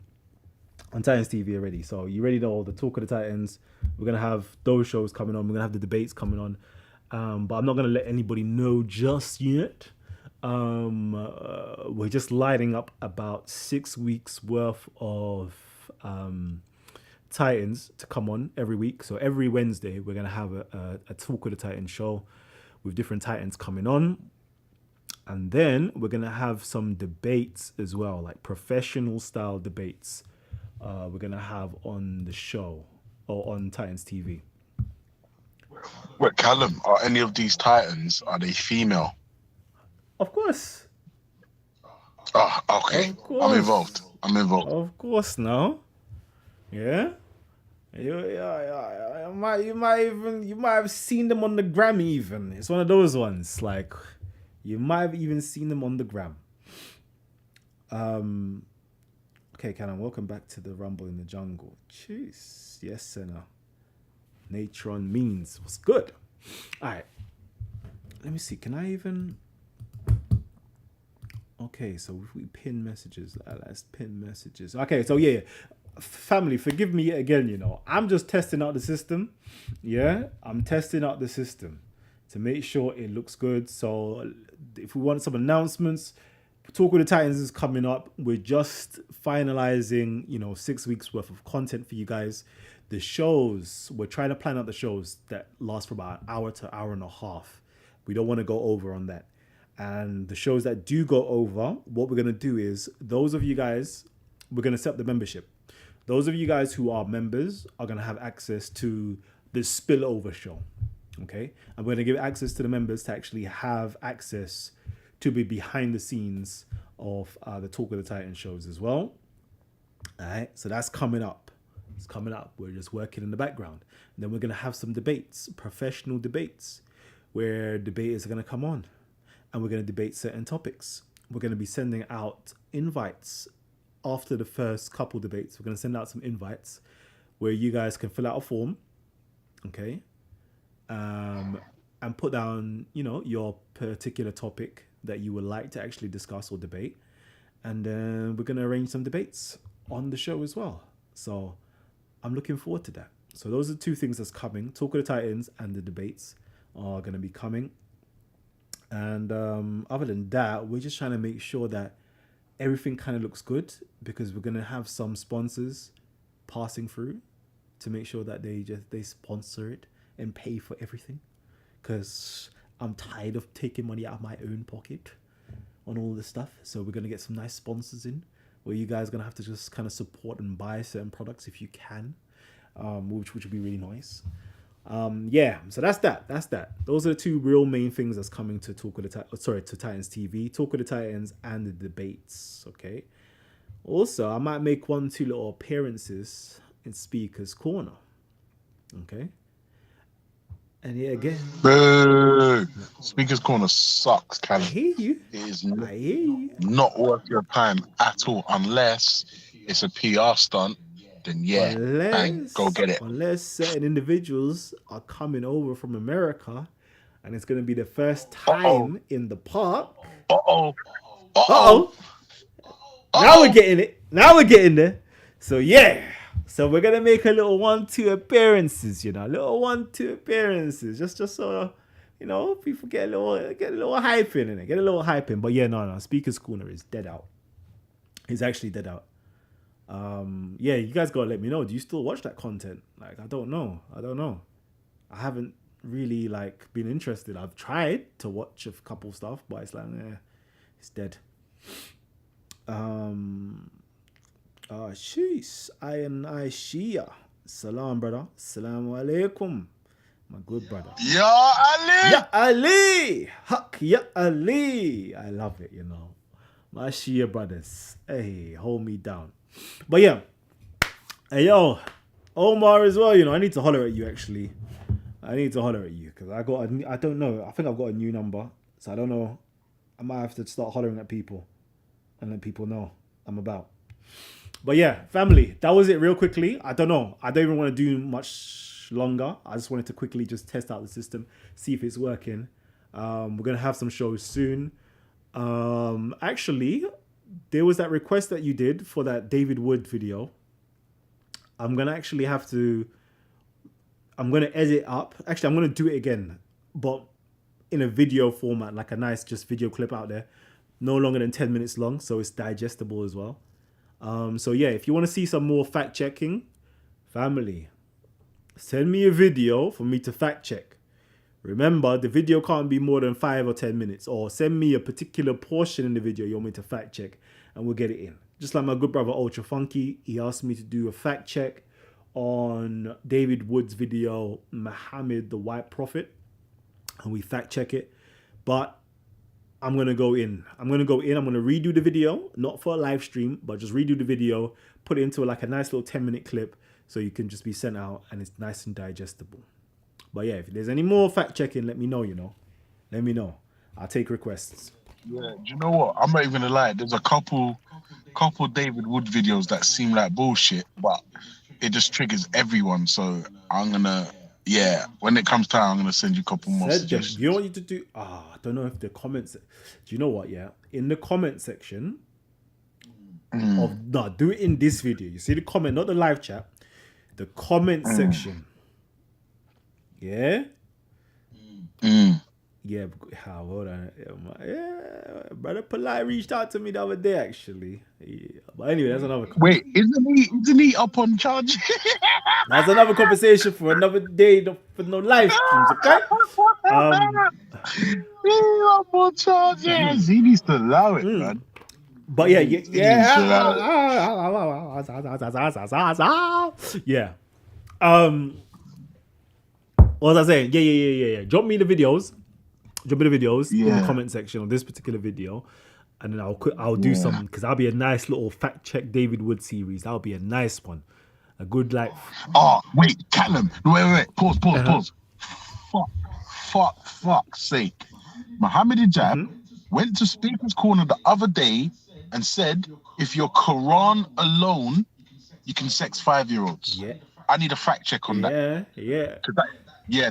Titans TV already. So you already know the Talk of the Titans. We're going to have those shows coming on. We're going to have the debates coming on. But I'm not going to let anybody know just yet. We're just lighting up about 6 weeks worth of Titans to come on every week. So every Wednesday, we're going to have a Talk of the Titans show with different Titans coming on. And then we're going to have some debates as well, like professional style debates. We're going to have on the show or on Titans TV. Wait, Callum, are any of these Titans, are they female? Of course. Oh, okay. I'm involved. Of course, no. Yeah. You might have seen them on the gram even. It's one of those ones. Like, you might have even seen them on the gram. Okay, Kalam, welcome back to the Rumble in the Jungle. Jeez. Yes, Senna. Nature on means. What's good? All right. Let me see. Can I even... Okay, so if we pin messages, let's pin messages. Okay, so yeah. Family, forgive me again, I'm just testing out the system. Yeah, I'm testing out the system to make sure it looks good. So if we want some announcements, Talk with the Titans is coming up. We're just finalizing, 6 weeks worth of content for you guys. The shows, we're trying to plan out the shows that last for about an hour to hour and a half. We don't want to go over on that. And the shows that do go over, what we're going to do is, those of you guys, we're going to set up the membership. Those of you guys who are members are going to have access to the spillover show. Okay. I'm going to give access to the members to actually have access to be behind the scenes of the Talk of the Titans shows as well. All right. So that's coming up. It's coming up. We're just working in the background. And then we're going to have some debates, professional debates, where debaters are going to come on and we're going to debate certain topics. We're going to be sending out invites after the first couple debates. We're going to send out some invites where you guys can fill out a form. Okay. And put down, your particular topic that you would like to actually discuss or debate. And then we're going to arrange some debates on the show as well. So I'm looking forward to that. So those are two things that's coming. Talk of the Titans and the debates are going to be coming. And other than that, we're just trying to make sure that everything kind of looks good, because we're going to have some sponsors passing through to make sure that they sponsor it and pay for everything. Because I'm tired of taking money out of my own pocket on all this stuff. So we're going to get some nice sponsors in where you guys are going to have to just kind of support and buy certain products if you can, which would be really nice. So that's that. Those are the two real main things that's coming to to Titans TV, Talk of the Titans and the debates. Okay. Also, I might make 1-2 little appearances in Speaker's Corner. Okay. And yeah, again, Boo! Speaker's Corner sucks, Callum. I hear you. It is not worth your time at all, unless it's a PR stunt. Then bang, go get it. Unless certain individuals are coming over from America, and it's going to be the first time in the park. Now we're getting it. Now we're getting there. So yeah. So we're gonna make a little 1-2 appearances, just so people get a little hype in it, But yeah, no, Speaker's Corner is dead out. He's actually dead out. Yeah, you guys gotta let me know. Do you still watch that content? Like, I don't know. I haven't really like been interested. I've tried to watch a couple stuff, but it's like, it's dead. Sheesh. I Shia. Salam, brother. Assalamu alaikum. My good brother. Ya Ali! Ya Ali! Haq Ya Ali! I love it, you know. My Shia brothers. Hey, hold me down. But yeah. Hey, yo. Omar as well, you know. I need to holler at you, actually. I need to holler at you because I don't know. I think I've got a new number. So I don't know. I might have to start hollering at people and let people know I'm about. But yeah, family, that was it real quickly. I don't know. I don't even want to do much longer. I just wanted to quickly just test out the system, see if it's working. We're going to have some shows soon. Actually, there was that request that you did for that David Wood video. I'm going to actually have to... I'm going to edit up. Actually, I'm going to do it again, but in a video format, like a nice just video clip out there. No longer than 10 minutes long, so it's digestible as well. So yeah, if you want to see some more fact checking, family, send me a video for me to fact check. Remember, the video can't be more than 5 or 10 minutes, or send me a particular portion in the video you want me to fact check and we'll get it in. Just like my good brother Ultra Funky, he asked me to do a fact check on David Wood's video, Muhammad the White Prophet, and we fact check it. But I'm going to go in. I'm going to redo the video, not for a live stream, but just redo the video, put it into like a nice little 10-minute clip so you can just be sent out and it's nice and digestible. But yeah, if there's any more fact checking, let me know, you know. Let me know. I'll take requests. Yeah, do you know what? I'm not even gonna lie. There's a couple David Wood videos that seem like bullshit, but it just triggers everyone. So I'm gonna, when it comes time, I'm gonna send you a couple more suggestions. You know what you need to do? I don't know if the comments. Do you know what? Yeah, in the comment section do it in this video. You see the comment, not the live chat. The comment section. Yeah. Yeah, hold on. Yeah, brother Polite reached out to me the other day, actually. Yeah. But anyway, that's another. Wait, isn't he up on charge? That's another conversation for another day, for no live streams, okay? He's up on charge. Yes, he needs to allow it, man. But yeah. Yeah. What was I saying? Yeah. Drop me the videos in the comment section of this particular video, and then I'll do something, because that'll be a nice little fact check David Wood series. That'll be a nice one, a good like. Oh wait, Kalam. Wait. Pause. Fuck's sake. Muhammad Hijab went to Speaker's Corner the other day and said, if you're Quran alone, you can sex 5-year-olds. Yeah. I need a fact check on that. Yeah.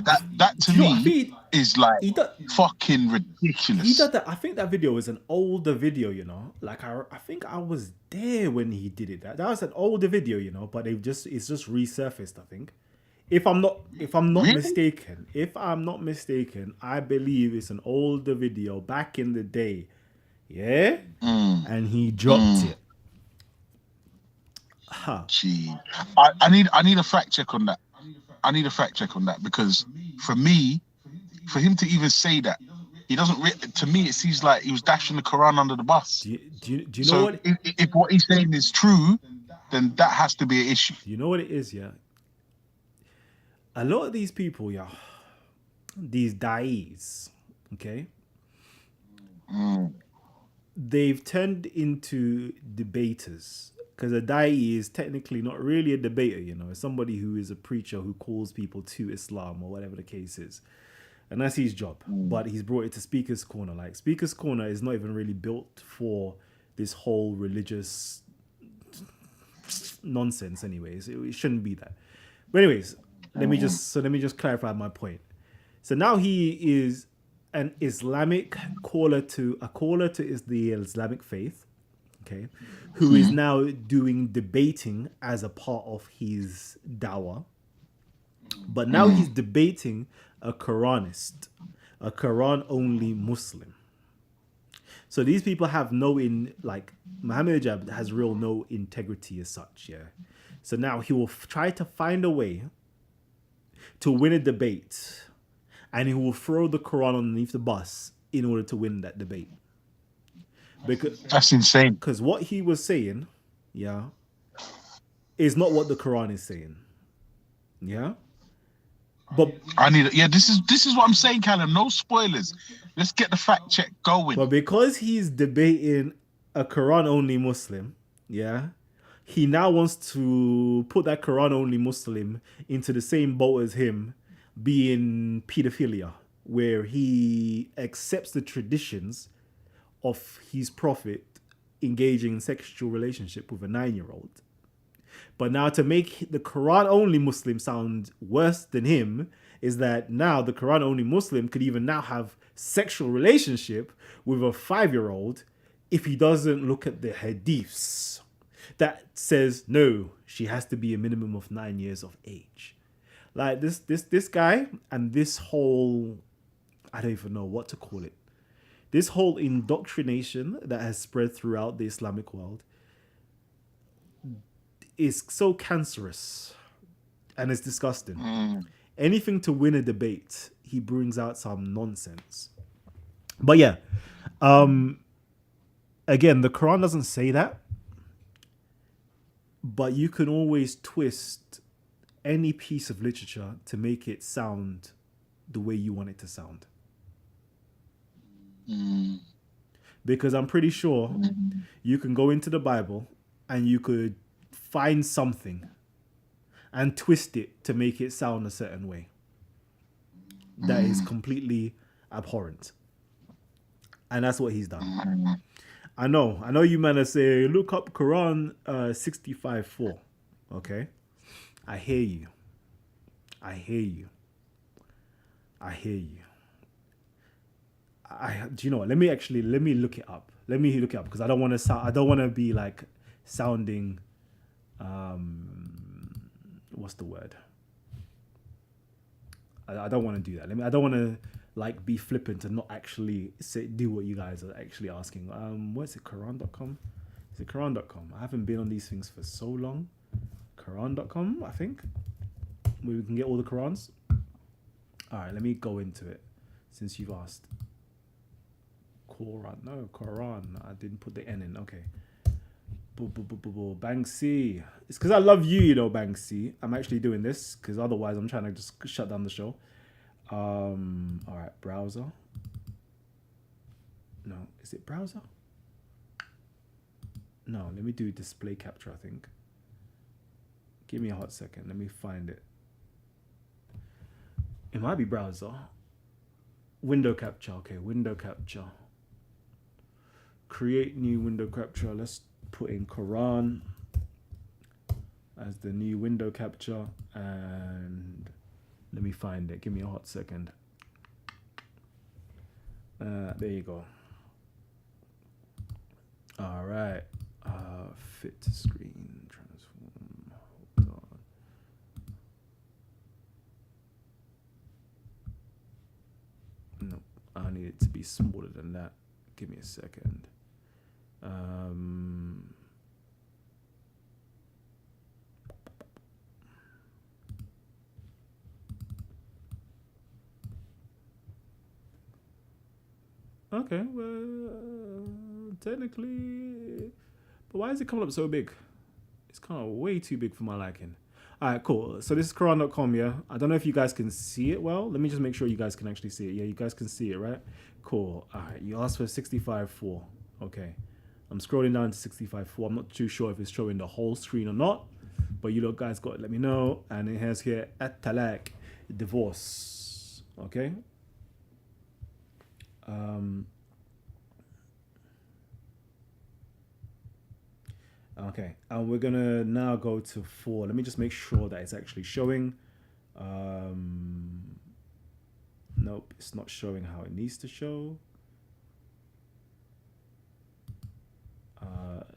That to me is like fucking ridiculous. He did that. I think that video is an older video, you know. Like I think I was there when he did it. That was an older video, you know. But it's just resurfaced. I think, if I'm not mistaken, I believe it's an older video back in the day. Yeah, and he dropped it. Gee, I need a fact check on that. I need a fact check on that, because for me, for him to even say that, he doesn't. To me, it seems like he was dashing the Quran under the bus. Do you know what? If what he's saying is true, then that has to be an issue. You know what it is, yeah. A lot of these people, yeah, these da'is, okay, they've turned into debaters. Because a da'i is technically not really a debater, you know. It's somebody who is a preacher who calls people to Islam or whatever the case is. And that's his job. But he's brought it to Speaker's Corner. Like, Speaker's Corner is not even really built for this whole religious nonsense anyways. It shouldn't be that. But anyways, let me just clarify my point. So now he is an Islamic caller to the Islamic faith. Okay, who is now doing debating as a part of his dawah. But now he's debating a Quranist, a Quran-only Muslim. So these people have Muhammad Hijab has real no integrity as such, yeah. So now he will try to find a way to win a debate, and he will throw the Quran underneath the bus in order to win that debate. That's insane. Because what he was saying, yeah, is not what the Quran is saying. Yeah. But this is what I'm saying, Callum. No spoilers. Let's get the fact check going. But because he's debating a Quran only Muslim, yeah, he now wants to put that Quran only Muslim into the same boat as him, being pedophilia, where he accepts the traditions of his prophet engaging in sexual relationship with a 9-year-old. But now to make the Quran only Muslim sound worse than him is that now the Quran only Muslim could even now have sexual relationship with a 5-year-old if he doesn't look at the hadiths that says no, she has to be a minimum of 9 years of age. Like this guy and this whole, I don't even know what to call it, this whole indoctrination that has spread throughout the Islamic world is so cancerous and it's disgusting. Anything to win a debate, he brings out some nonsense. But yeah, again, the Quran doesn't say that, but you can always twist any piece of literature to make it sound the way you want it to sound. Because I'm pretty sure you can go into the Bible and you could find something and twist it to make it sound a certain way that is completely abhorrent. And that's what he's done. I know you man are say, look up Quran 65:4. Okay? I hear you. Do you know what? Let me look it up. Because I don't want to be like sounding what's the word? I don't want to do that. I don't want to like be flippant and not actually do what you guys are actually asking. What's it? Quran.com? Is it Quran.com? I haven't been on these things for so long. Quran.com, I think. Where we can get all the Qurans. Alright, let me go into it since you've asked. Quran. I didn't put the N in. Okay. Banksy. It's because I love you, Banksy. I'm actually doing this because otherwise I'm trying to just shut down the show. All right, browser. No, is it browser? No, let me do display capture, I think. Give me a hot second. Let me find it. It might be browser. Window capture. Okay, window capture. Create new window capture. Let's put in Quran as the new window capture and let me find it. Give me a hot second. There you go. All right. Fit to screen transform. Hold on. Nope. I need it to be smaller than that. Give me a second. Okay, well, technically, but why is it coming up so big? It's kind of way too big for my liking. All right, cool. So this is Quran.com, yeah? I don't know if you guys can see it well. Let me just make sure you guys can actually see it. Yeah, you guys can see it, right? Cool. All right, you asked for 65:4. Okay. I'm scrolling down to 65:4. I'm not too sure if it's showing the whole screen or not, but you lot guys got to let me know. And it has here at-talaq, divorce. Okay. Okay, and we're gonna now go to 4. Let me just make sure that it's actually showing. Nope, it's not showing how it needs to show.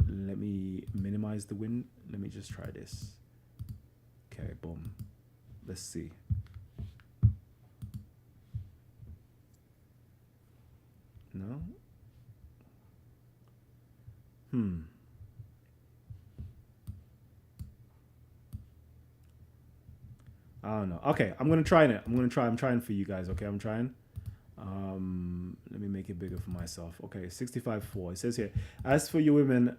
Let me minimize the win. Let me just try this. Okay, boom. Let's see. No? I don't know. Okay, I'm gonna try it. I'm trying for you guys. Okay, I'm trying. Let me make it bigger for myself. Okay, 65.4. It says here, as for your women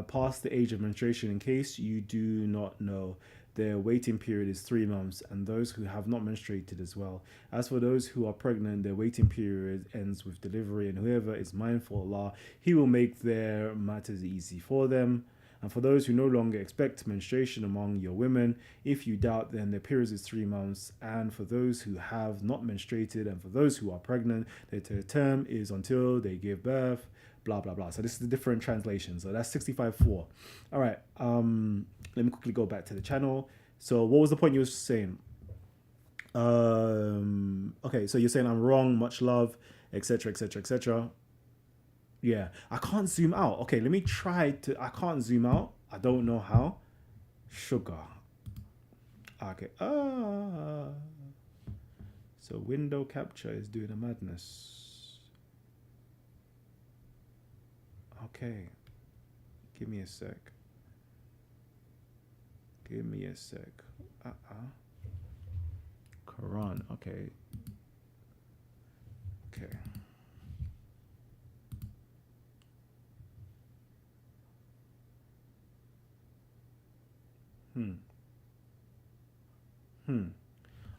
past the age of menstruation, in case you do not know, their waiting period is 3 months, and those who have not menstruated as well. As for those who are pregnant, their waiting period ends with delivery, and whoever is mindful of Allah, He will make their matters easy for them. And for those who no longer expect menstruation among your women, if you doubt, then their period is 3 months. And for those who have not menstruated, and for those who are pregnant, their term is until they give birth, blah, blah, blah. So this is the different translations. So that's 65.4. All right. Let me quickly go back to the channel. So what was the point you were saying? Okay, so you're saying I'm wrong, much love, etc., etc., etc. Yeah, I can't zoom out. Okay, let me try to. I can't zoom out. I don't know how. Sugar. Okay. So window capture is doing a madness. Okay. Give me a sec. Give me a sec. Quran. Okay. Okay.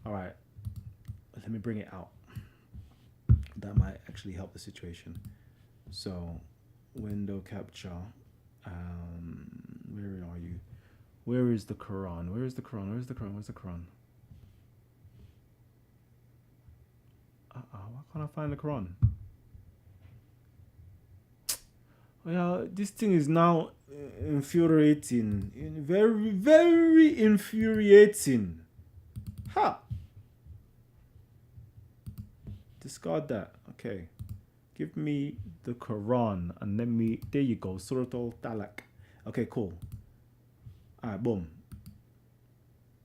All right. Let me bring it out. That might actually help the situation. So, window capture. Where are you? Where is the Quran? Where is the Quran? Where's the Quran? Where's the Quran? Why can't I find the Quran? Well, this thing is now infuriating. Very, very infuriating. Ha! Discard that. Okay. Give me the Quran and let me. There you go. Surah Al-Talaq. Okay, cool. Alright, boom.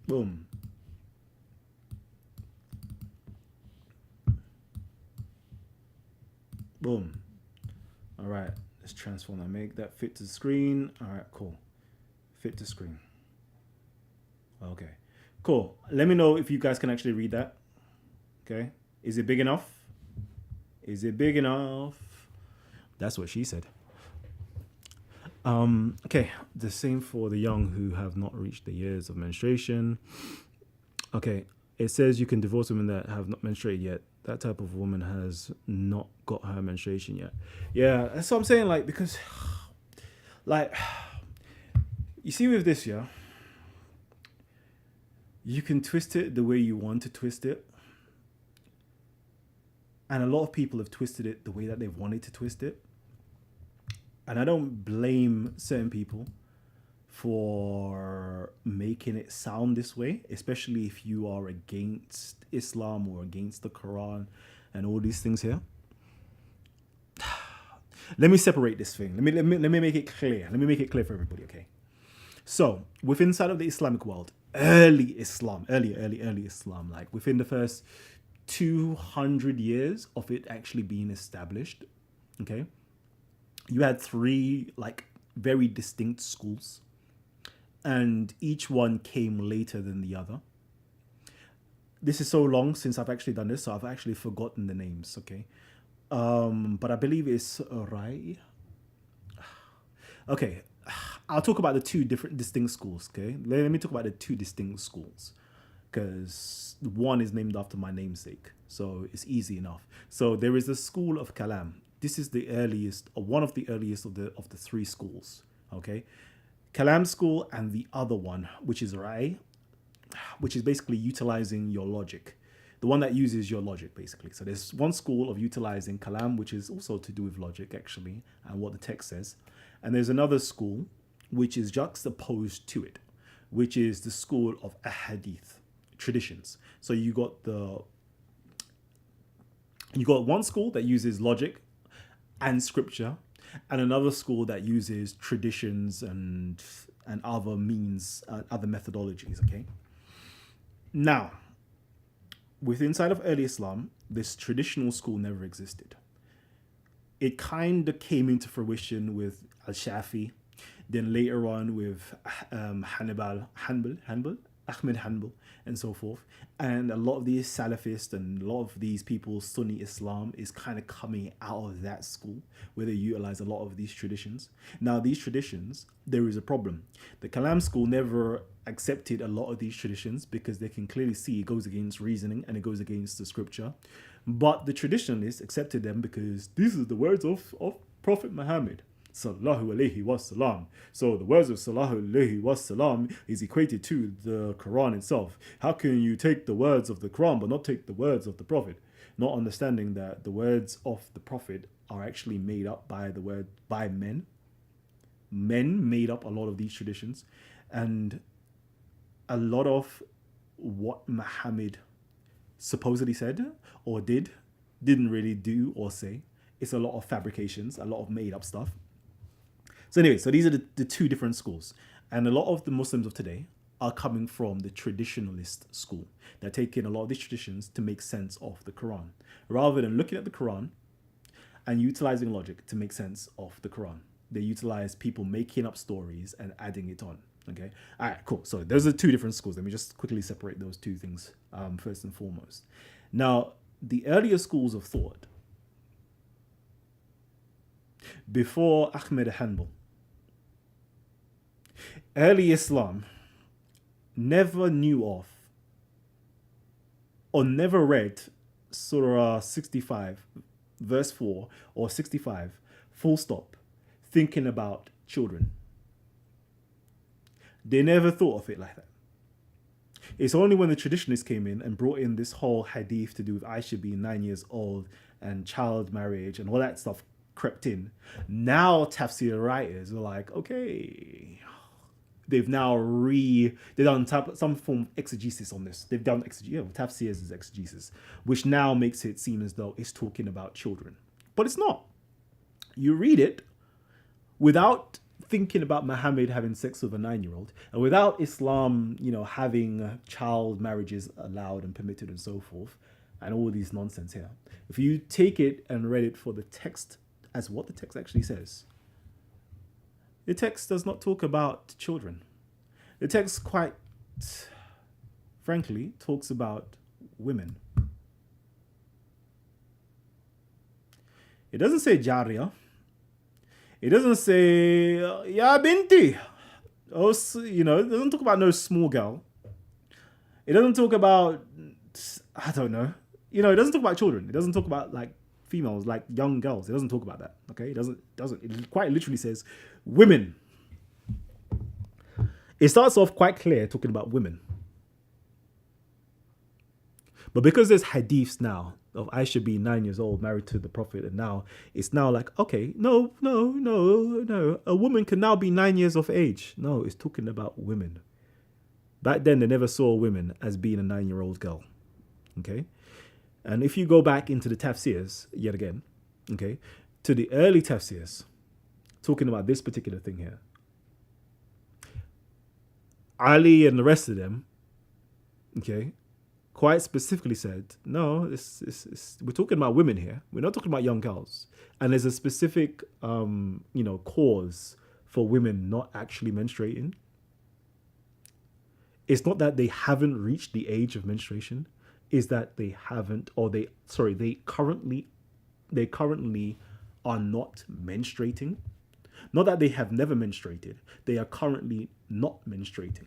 Boom. Boom. Alright. Let's transform that. Make that fit to the screen. Alright, cool. Fit to screen. Okay. Cool. Let me know if you guys can actually read that. Okay. Is it big enough? Is it big enough? That's what she said. Okay. The same for the young who have not reached the years of menstruation. Okay. It says you can divorce women that have not menstruated yet. That type of woman has not got her menstruation yet. Yeah. That's what I'm saying. Like, because, like, you see with this, yeah, you can twist it the way you want to twist it. And a lot of people have twisted it the way that they've wanted to twist it. And I don't blame certain people for making it sound this way, especially if you are against Islam or against the Quran and all these things here. Let me separate this thing. Let me make it clear. Let me make it clear for everybody, okay? So, within inside of the Islamic world, early Islam, early Islam, like within the first 200 years of it actually being established, okay, you had 3 like very distinct schools, and each one came later than the other. This is so long since I've actually done this, so I've actually forgotten the names, okay? But I believe it's right. Okay, I'll talk about the 2 different distinct schools, okay? Let me talk about the 2 distinct schools, because one is named after my namesake, so it's easy enough. So there is the school of Kalam. This is the earliest, or one of the earliest of the 3 schools, okay? Kalam school and the other one, which is Rai, which is basically utilizing your logic. The one that uses your logic, basically. So there's one school of utilizing Kalam, which is also to do with logic, actually, and what the text says. And there's another school, which is juxtaposed to it, which is the school of Hadith, traditions. So you got one school that uses logic and scripture, and another school that uses traditions and other means, other methodologies, okay? Now, inside of early Islam, this traditional school never existed. it kind of came into fruition with Al-Shafi, then later on with Ahmed Hanbal, and so forth. And a lot of these Salafists and a lot of these people, Sunni Islam, is kind of coming out of that school where they utilize a lot of these traditions. Now, these traditions, there is a problem. The Kalam school never accepted a lot of these traditions because they can clearly see it goes against reasoning and it goes against the scripture. But the traditionalists accepted them because these are the words of Prophet Muhammad Sallallahu Alaihi Wasallam. So the words of Sallallahu Alaihi Wasallam is equated to the Quran itself. How can you take the words of the Quran but not take the words of the Prophet? Not understanding that the words of the Prophet are actually made up by men. Men made up a lot of these traditions, and a lot of what Muhammad supposedly said or didn't really do or say. It's a lot of fabrications, a lot of made up stuff. So anyway, so these are the two different schools. And a lot of the Muslims of today are coming from the traditionalist school. They're taking a lot of these traditions to make sense of the Quran, rather than looking at the Quran and utilizing logic to make sense of the Quran. They utilize people making up stories and adding it on. Okay. All right, cool. So those are two different schools. Let me just quickly separate those two things first and foremost. Now, the earlier schools of thought, before Ahmed Hanbal, early Islam never knew of or never read Surah 65, verse 4, or 65, full stop, thinking about children. They never thought of it like that. It's only when the traditionalists came in and brought in this whole hadith to do with Aisha being 9 years old and child marriage and all that stuff crept in. Now Tafsir writers are like, okay, they've done some form of exegesis on this. They've done Tafsir is exegesis, which now makes it seem as though it's talking about children. But it's not. You read it without thinking about Muhammad having sex with a 9-year-old, and without Islam, having child marriages allowed and permitted and so forth, and all these nonsense here. If you take it and read it for the text as what the text actually says, the text does not talk about children. The text, quite frankly, talks about women. It doesn't say Jariya. It doesn't say Ya Binti. Oh, it doesn't talk about no small girl. It doesn't talk about, I don't know. It doesn't talk about children. It doesn't talk about like females, like young girls. It doesn't talk about that. Okay, it doesn't. It quite literally says women. It starts off quite clear talking about women. But because there's hadiths now of Aisha being 9 years old, married to the Prophet, and now it's now like, okay, no. A woman can now be 9 years of age. No, it's talking about women. Back then, they never saw women as being a 9-year-old girl. Okay? And if you go back into the tafsirs, yet again, okay, to the early tafsirs, talking about this particular thing here, Ali and the rest of them, okay, quite specifically said, no, we're talking about women here. We're not talking about young girls. And there's a specific, cause for women not actually menstruating. It's not that they haven't reached the age of menstruation. Is that they haven't, or they currently are not menstruating. Not that they have never menstruated. They are currently not menstruating.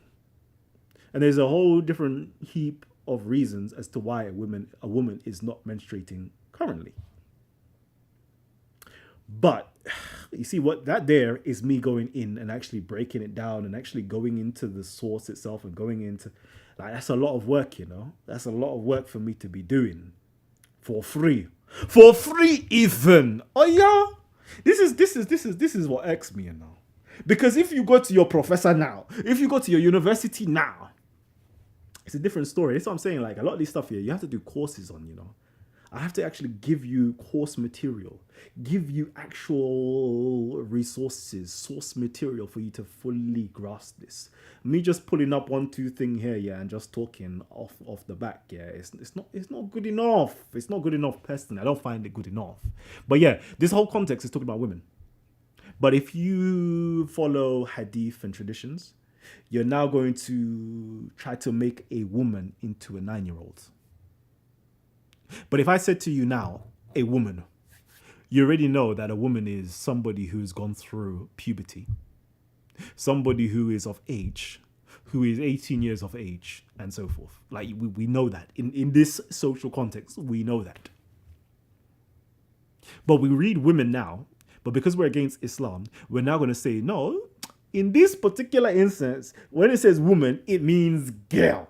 And there's a whole different heap of reasons as to why a woman is not menstruating currently. But you see, what that there is me going in and actually breaking it down and actually going into the source itself and going into, like, that's a lot of work, That's a lot of work for me to be doing for free. For free even. Oh yeah. This is what irks me now. Because if you go to your professor now, if you go to your university now, it's a different story. That's what I'm saying. Like, a lot of this stuff here, you have to do courses on, I have to actually give you course material, give you actual resources, source material for you to fully grasp this. Me just pulling up 1, 2 thing here, yeah, and just talking off the back, yeah, it's not good enough. It's not good enough personally. I don't find it good enough. But yeah, this whole context is talking about women. But if you follow hadith and traditions, you're now going to try to make a woman into a 9-year-old. But if I said to you now, a woman, you already know that a woman is somebody who's gone through puberty, somebody who is of age, who is 18 years of age, and so forth. Like, we know that. In this social context, we know that. But we read women now, but because we're against Islam, we're now going to say, no, in this particular instance, when it says woman, it means girl.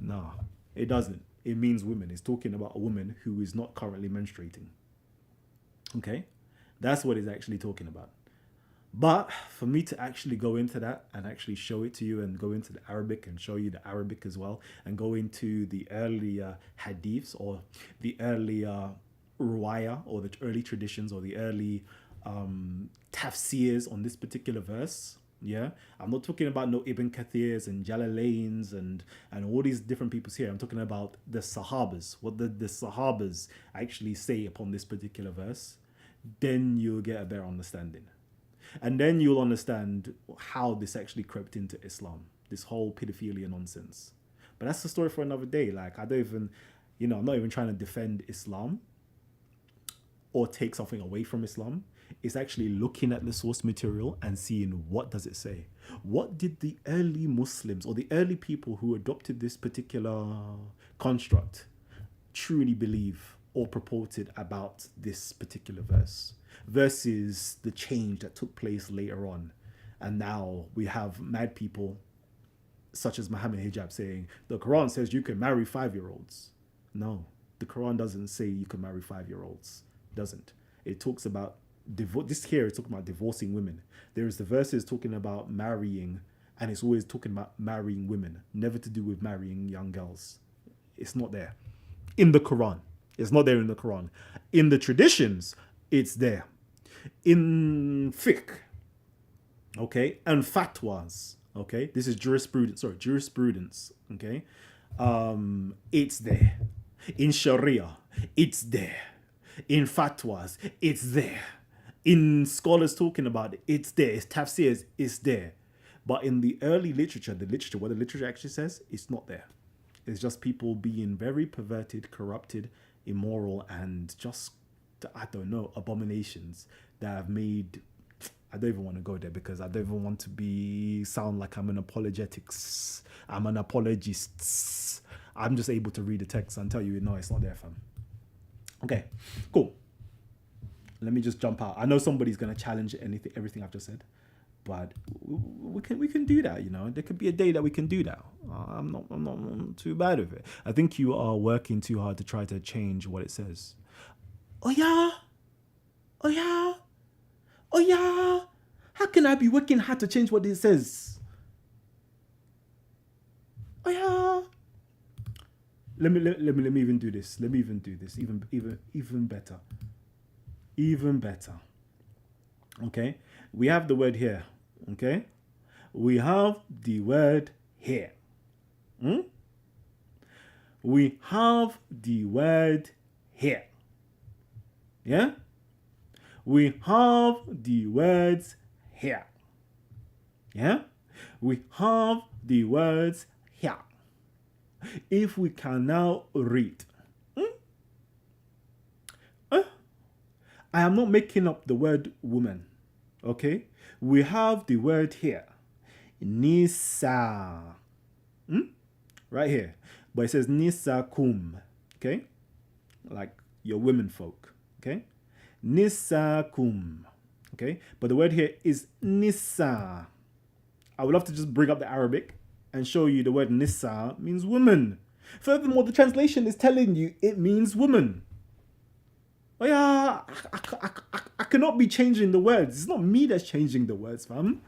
No, it doesn't. It means women. It's talking about a woman who is not currently menstruating. Okay? That's what it's actually talking about. But for me to actually go into that and actually show it to you and go into the Arabic and show you the Arabic as well and go into the earlier hadiths or the earlier ruwaya or the early traditions or the early tafsirs on this particular verse. Yeah, I'm not talking about no Ibn Kathirs and Jalalains and all these different peoples here. I'm talking about the Sahabas, what the Sahabas actually say upon this particular verse. Then you'll get a better understanding. And then you'll understand how this actually crept into Islam, this whole pedophilia nonsense. But that's the story for another day. Like, I don't even, I'm not even trying to defend Islam or take something away from Islam. It's actually looking at the source material and seeing what does it say. What did the early Muslims or the early people who adopted this particular construct truly believe or purported about this particular verse versus the change that took place later on. And now we have mad people such as Muhammad Hijab saying, the Quran says you can marry 5-year-olds. No, the Quran doesn't say you can marry 5-year-olds. It doesn't. It talks about this here is talking about divorcing women. There is the verses talking about marrying, and it's always talking about marrying women, never to do with marrying young girls. It's not there in the Quran. It's not there in the Quran. In the traditions, it's there. In fiqh, okay, and fatwas, okay. This is jurisprudence, okay. It's there. In Sharia, it's there. In fatwas, it's there. In scholars talking about it, it's there. It's tafsirs, it's there. But in the early literature, what the literature actually says, it's not there. It's just people being very perverted, corrupted, immoral, and just, I don't know, abominations that have made, I don't even want to go there because I don't even want to sound like I'm an apologetics. I'm an apologist. I'm just able to read the text and tell you, no, it's not there, fam. Okay, cool. Let me just jump out. I know somebody's gonna challenge everything I've just said, but we can do that. There could be a day that we can do that. I'm not too bad with it. I think you are working too hard to try to change what it says. Oh yeah. How can I be working hard to change what it says? Oh yeah. Let me even do this. Let me even do this. Even better. Even better. Okay? We have the word here. Okay? We have the word here. We have the word here. Yeah? We have the words here. Yeah? We have the words here. If we can now read. I am not making up the word woman. Okay? We have the word here. Nisa. Right here. But it says nisakum. Okay? Like your women folk. Okay? Nisakum. Okay? But the word here is nisa. I would love to just bring up the Arabic and show you the word nisa means woman. Furthermore, the translation is telling you it means woman. Oh yeah, I cannot be changing the words. It's not me that's changing the words, fam.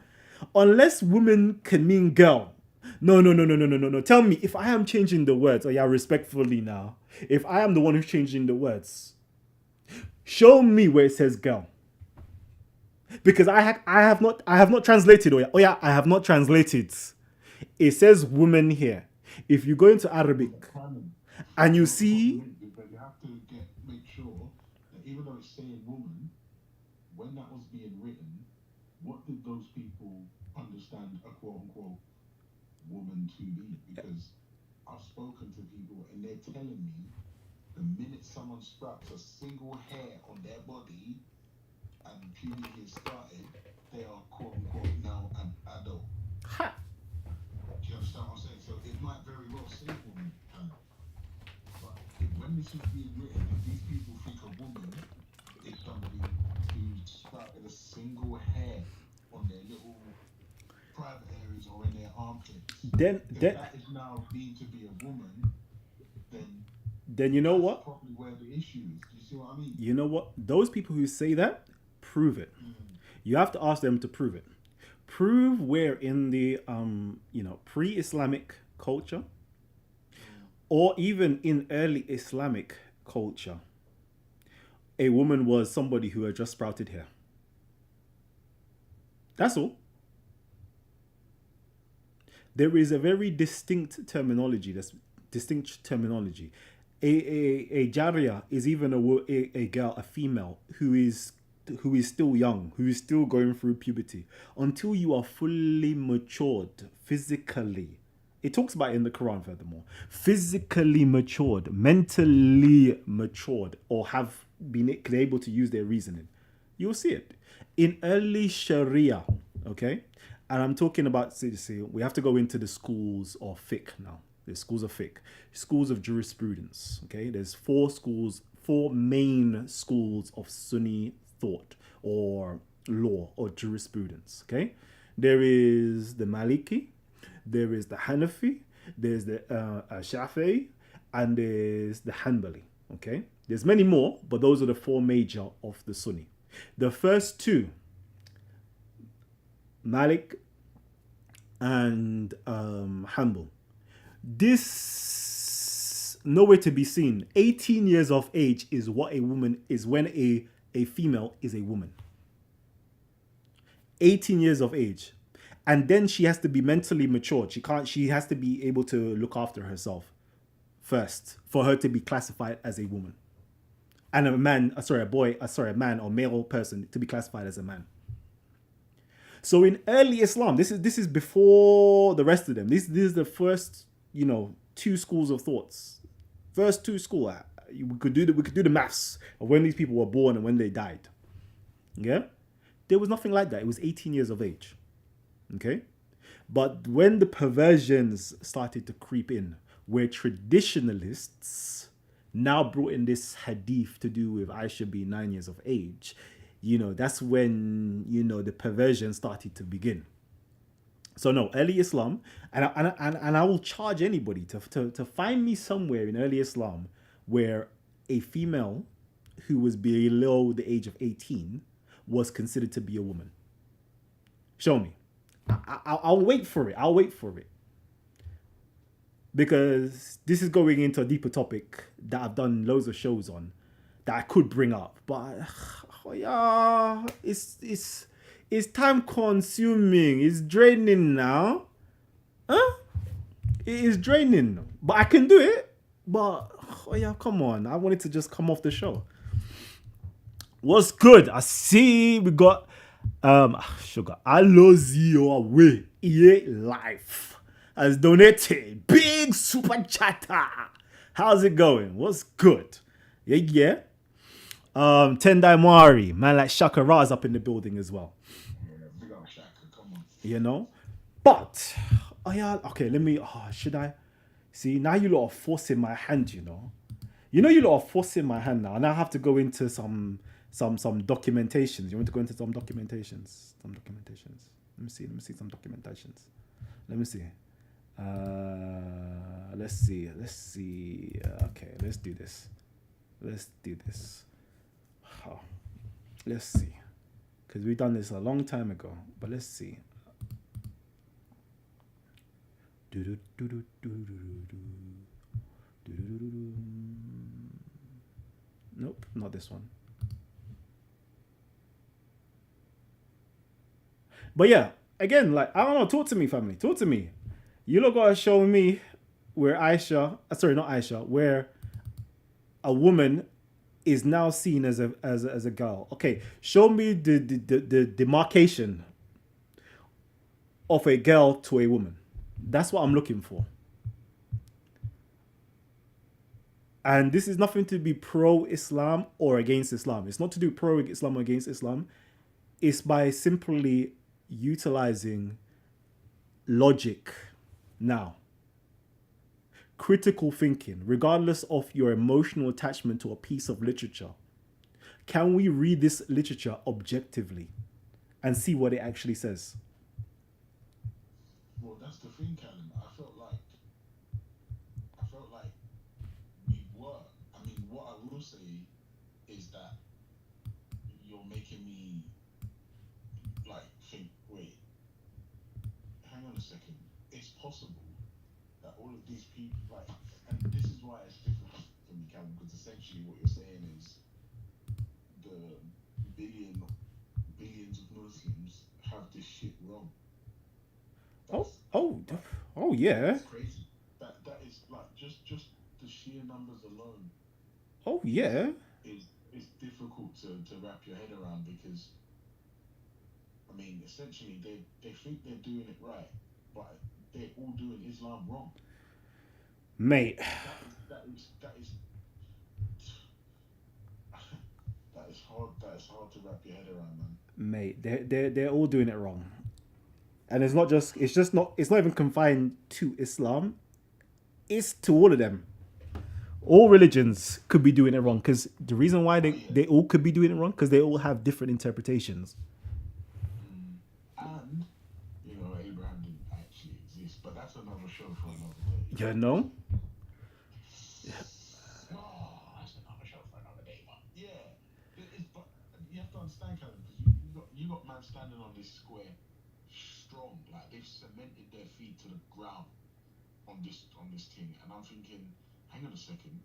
Unless woman can mean girl, No. Tell me if I am changing the words. Oh yeah, respectfully now. If I am the one who's changing the words, show me where it says girl. Because I have not translated. Oh yeah, I have not translated. It says woman here. If you go into Arabic and you see, But you have to make sure that even though it's saying woman, when that was being written, what did those people understand a quote unquote woman to be? Because I've spoken to people and they're telling me the minute someone sprouts a single hair on their body and puberty has started, they are quote unquote now an adult. ha, Do you understand what I'm saying? So it might very well say woman, but when this is being written, if these people think a woman is somebody who's sprouted a single hair on their little private areas or in their armpits, then that is now deemed to be a woman, then you know what? Probably where the issue is. Do you see what I mean? You know what? Those people who say that, prove it. You have to ask them to prove it. Prove where in the pre-Islamic culture, or even in early Islamic culture, a woman was somebody who had just sprouted hair. That's all. There is a very distinct terminology. A Jaria is even a girl, a female who is still young, who is still going through puberty. Until you are fully matured physically. It talks about it in the Quran furthermore. Physically matured, mentally matured, or have been able to use their reasoning. You'll see it. In early Sharia, okay? And I'm talking about, see, we have to go into the schools of fiqh now. There's schools of fiqh, schools of jurisprudence, okay? There's four main schools of Sunni thought or law or jurisprudence, okay? There is the Maliki, there is the Hanafi, there's the Shafi'i, and there's the Hanbali, okay? There's many more, but those are the four major of the Sunni. The first two, Malik and Hanbal, this nowhere to be seen. 18 years of age is what a woman is when a female is a woman. 18 years of age. And then she has to be mentally matured. She has to be able to look after herself first for her to be classified as a woman. And a man or male person to be classified as a man. So in early Islam, this is before the rest of them. This is the first, two schools of thoughts. First two schools. We could do the maths of when these people were born and when they died. Yeah? There was nothing like that. It was 18 years of age. Okay? But when the perversions started to creep in, where traditionalists now brought in this hadith to do with Aisha being 9 years of age, that's when, the perversion started to begin. So no, early Islam, and I will charge anybody to find me somewhere in early Islam where a female who was below the age of 18 was considered to be a woman. Show me. I'll wait for it. Because this is going into a deeper topic that I've done loads of shows on that I could bring up. But, it's time consuming. It's draining now. It is draining. But I can do it. But, come on. I wanted to just come off the show. What's good? I see we got Sugar Alozio away. EA Life has donated. Big super chatter. How's it going? What's good? Yeah. Tendai Mari, man like Shaka Ra's up in the building as well. Big up Shaka, come on. But should I see now you lot are forcing my hand, you lot are forcing my hand now, and I have to go into some documentations. You want to go into some documentations? Let me see some documentations. Let me see. Let's see. Okay, let's do this. Oh, let's see. Because we've done this a long time ago. But let's see. Nope, not this one. But yeah, again, like, I don't know. Talk to me, family. Talk to me. You look gotta show me where not Aisha, where a woman is now seen as a girl. Okay, show me the demarcation of a girl to a woman. That's what I'm looking for. And this is nothing to be pro-Islam or against Islam. It's not to do pro-Islam or against Islam. It's by simply utilizing logic now. Critical thinking, regardless of your emotional attachment to a piece of literature. Can we read this literature objectively and see what it actually says? Well, that's the thing, Kalam. I felt like we were. I mean, what I will say is that you're making me like think. Wait, hang on a second. It's possible that all of these people, like, and this is why it's difficult for me, Kalam, because essentially what you're saying is the billions of Muslims have this shit wrong. Oh yeah. That's crazy. That is like just the sheer numbers alone. Oh yeah. It's difficult to wrap your head around, because I mean, essentially they think they're doing it right, but they're all doing Islam wrong. Mate. That is hard. That is hard to wrap your head around, man. Mate, they're all doing it wrong. And it's not even confined to Islam. It's to all of them. All religions could be doing it wrong, because the reason why they all could be doing it wrong, because they all have different interpretations. And Abraham didn't actually exist, but that's another show for another day. You know? That's another show for another day, man. Yeah, but you have to understand, Kalam, because you got man standing on this square, strong, like they've cemented their feet to the ground on this thing, and I'm thinking, hang on a second,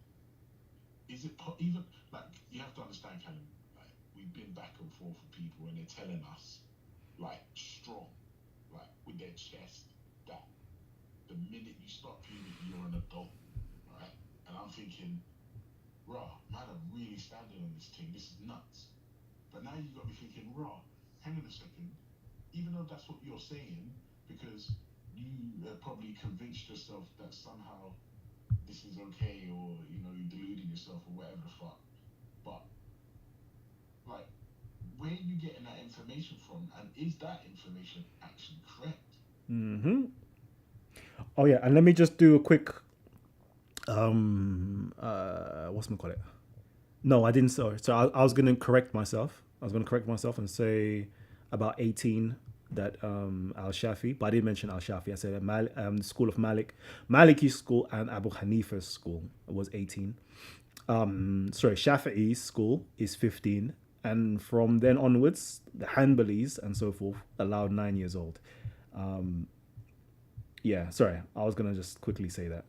is it even like, you have to understand, Kalam, like we've been back and forth with people, and they're telling us, like, strong, like with their chest, that the minute you start puberty, you're an adult, right? And I'm thinking, raw, man, I'm really standing on this thing. This is nuts. But now you've got me thinking, raw, hang on a second. Even though that's what you're saying, because you probably convinced yourself that somehow this is okay, or you're deluding yourself or whatever the fuck. But like, where are you getting that information from, and is that information actually correct? Mm-hmm. Oh yeah, and let me just do a quick what's my call it? No, I didn't. Sorry. So I was gonna correct myself. And say about 18 that Al-Shafi, but I didn't mention Al-Shafi. I said the school of Maliki's school and Abu Hanifa's school was 18. Shafi'i's school is 15, and from then onwards, the Hanbalis and so forth allowed 9 years old. I was gonna just quickly say that,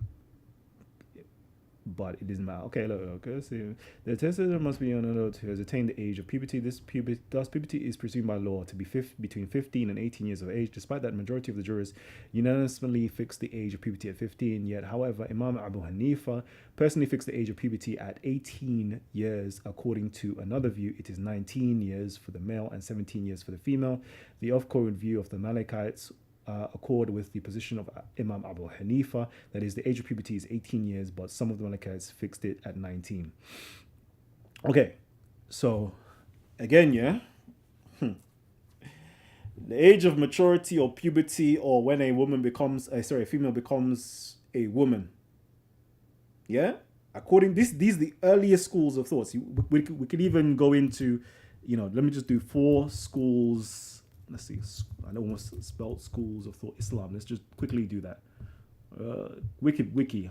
but it doesn't matter. Okay, look. So the testator must be an adult who has attained the age of puberty. Puberty is presumed by law to be between 15 and 18 years of age. Despite that, majority of the jurors unanimously fixed the age of puberty at 15. Yet, however, Imam Abu Hanifa personally fixed the age of puberty at 18 years. According to another view, it is 19 years for the male and 17 years for the female. The off-court view of the Malikites accord with the position of Imam Abu Hanifa, that is, the age of puberty is 18 years, but some of the Malikites fixed it at 19. Okay, so again, the age of maturity or puberty, or when a female becomes a woman. Yeah, according these are the earliest schools of thoughts. We could even go into, let me just do 4 schools. Let's see, I almost spelled schools of thought Islam. Let's just quickly do that. Wiki.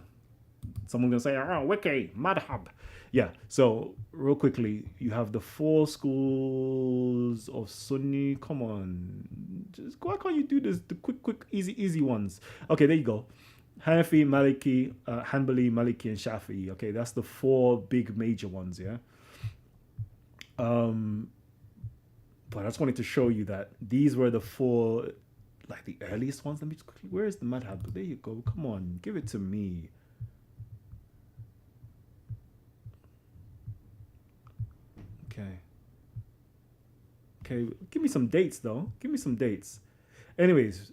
Someone's gonna say, "Oh, wiki, madhab." Yeah. So real quickly, you have the 4 schools of Sunni. Come on, just why can't you do this? The quick, easy ones. Okay, there you go. Hanafi, Maliki, Hanbali, Maliki, and Shafi'i. Okay, that's the 4 big major ones. Yeah. But I just wanted to show you that these were the 4, like the earliest ones. Let me just quickly. Where is the madhab? There you go. Come on, give it to me. Okay, give me some dates though. Give me some dates. Anyways,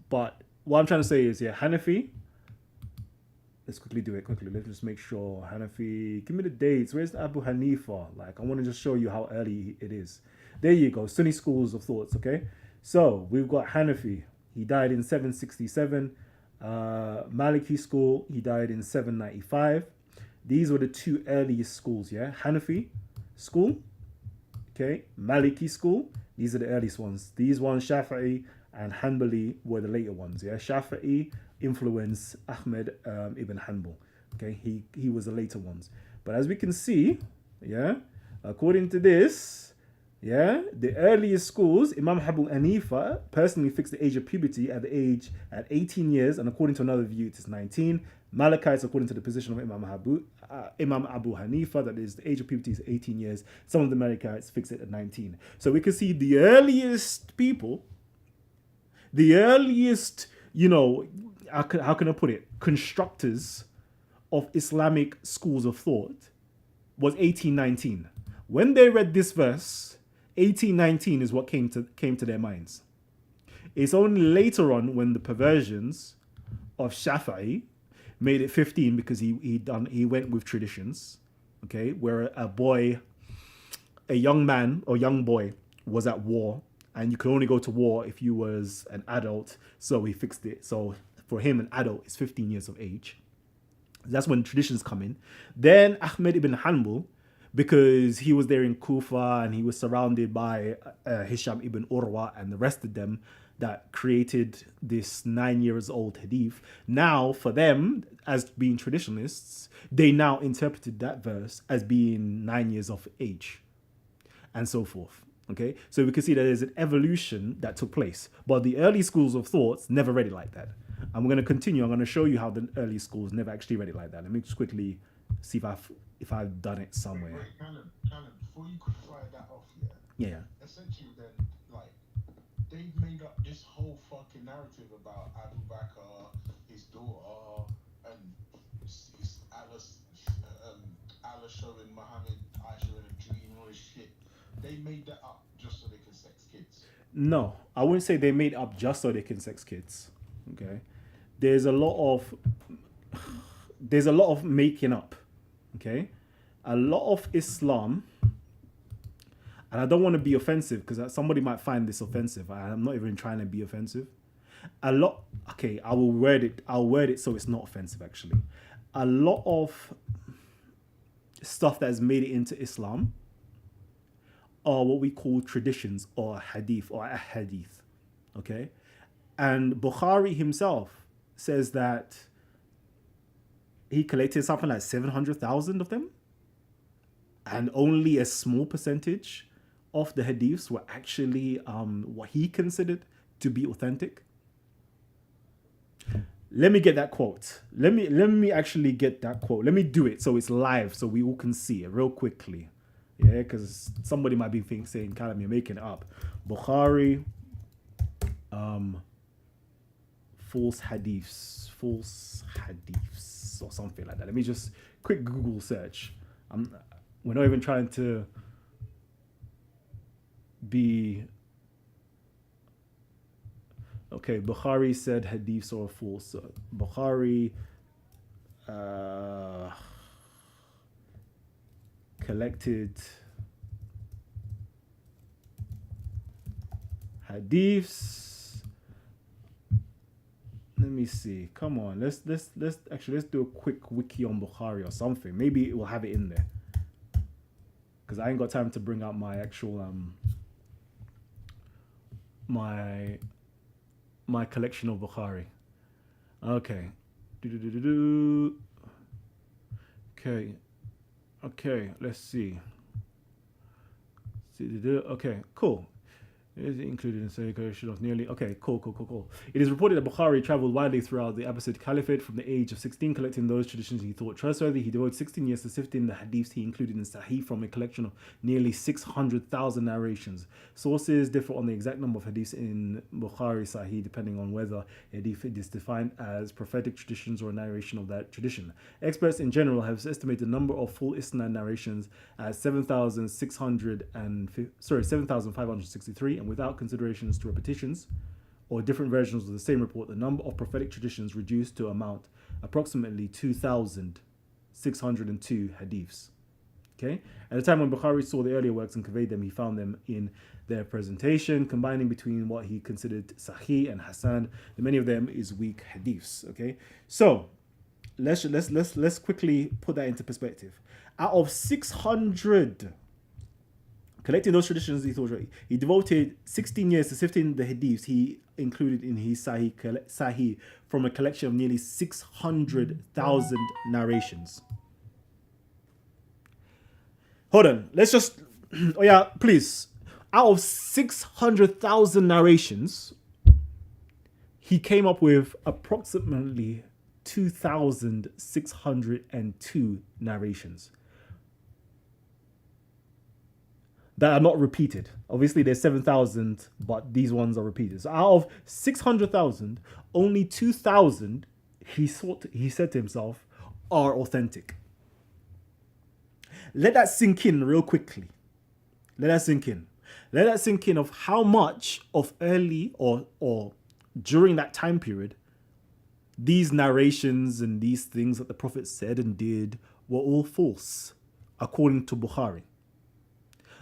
but what I'm trying to say is, yeah, Hanafi. Let's quickly do it. Let's just make sure. Hanafi, give me the dates. Where's the Abu Hanifa? Like, I want to just show you how early it is. There you go. Sunni schools of thoughts, okay? So, we've got Hanafi. He died in 767. Maliki school, he died in 795. These were the 2 earliest schools, yeah? Hanafi school, okay? Maliki school, these are the earliest ones. These ones, Shafi'i and Hanbali, were the later ones, yeah? Shafi'i influenced Ahmed ibn Hanbal, okay? He was the later ones. But as we can see, yeah, according to this, yeah, the earliest schools, Imam Abu Hanifa personally fixed the age of puberty at 18 years, and according to another view, it is 19. Malachites, according to the position of Imam Abu Hanifa, that is the age of puberty is 18 years. Some of the Malachites fix it at 19. So we can see the earliest people, the earliest, how can I put it, constructors of Islamic schools of thought was 1819. When they read this verse, 1819 is what came to their minds. It's only later on when the perversions of Shafi'i made it 15 because he went with traditions, okay, where a young man or young boy was at war, and you could only go to war if you was an adult, so he fixed it. So for him, an adult is 15 years of age. That's when traditions come in. Then Ahmed ibn Hanbal, because he was there in Kufa and he was surrounded by Hisham ibn Urwa and the rest of them that created this 9 years old hadith. Now, for them, as being traditionalists, they now interpreted that verse as being 9 years of age and so forth. Okay, so we can see that there's an evolution that took place, but the early schools of thoughts never read it like that. I'm going to continue. I'm going to show you how the early schools never actually read it like that. Let me just quickly see if I've done it somewhere. Wait, Kalam, before you could fire that off, yeah. Essentially, then, like, they've made up this whole fucking narrative about Abu Bakr, his daughter, and Allah showing Muhammad Aisha in a dream, all this shit. They made that up just so they can sex kids. No, I wouldn't say they made up just so they can sex kids. Okay, there's a lot of making up. Okay, a lot of Islam, and I don't want to be offensive because somebody might find this offensive. I'm not even trying to be offensive. Okay, I'll word it so it's not offensive actually. A lot of stuff that has made it into Islam are what we call traditions or hadith or ahadith. Okay, and Bukhari himself says that he collected something like 700,000 of them, and only a small percentage of the hadiths were actually what he considered to be authentic. Let me get that quote. Let me actually get that quote. Let me do it so it's live so we all can see it real quickly. Yeah, because somebody might be saying, Kalam, you're making it up. Bukhari, false hadiths, or something like that. Let me just quick Google search. We're not even trying to be... Okay, Bukhari said hadiths are false. So Bukhari collected hadiths. Let me see. Come on, let's do a quick wiki on Bukhari or something. Maybe it will have it in there. Because I ain't got time to bring out my actual my collection of Bukhari. Okay. Okay, let's see. Okay, cool. Is included in circulation of nearly. Okay, cool. It is reported that Bukhari traveled widely throughout the Abbasid Caliphate from the age of 16, collecting those traditions he thought trustworthy. He devoted 16 years to sifting the hadiths he included in Sahih from a collection of nearly 600,000 narrations. Sources differ on the exact number of hadiths in Bukhari Sahih, depending on whether hadith is defined as prophetic traditions or a narration of that tradition. Experts in general have estimated the number of full Isnad narrations as 7,563, and without considerations to repetitions or different versions of the same report, the number of prophetic traditions reduced to amount approximately 2,602 hadiths. Okay? At the time when Bukhari saw the earlier works and conveyed them, he found them in their presentation, combining between what he considered Sahih and Hasan. Many of them is weak hadiths. Okay? So let's quickly put that into perspective. Out of 600 collecting those traditions he thought right, he devoted 16 years to sifting the hadiths he included in his Sahih from a collection of nearly 600,000 narrations. Hold on, let's just, please. Out of 600,000 narrations, he came up with approximately 2,602 narrations that are not repeated. Obviously, there's 7,000, but these ones are repeated. So out of 600,000, only 2,000, he said to himself, are authentic. Let that sink in real quickly. Let that sink in of how much of early or during that time period, these narrations and these things that the Prophet said and did were all false, according to Bukhari.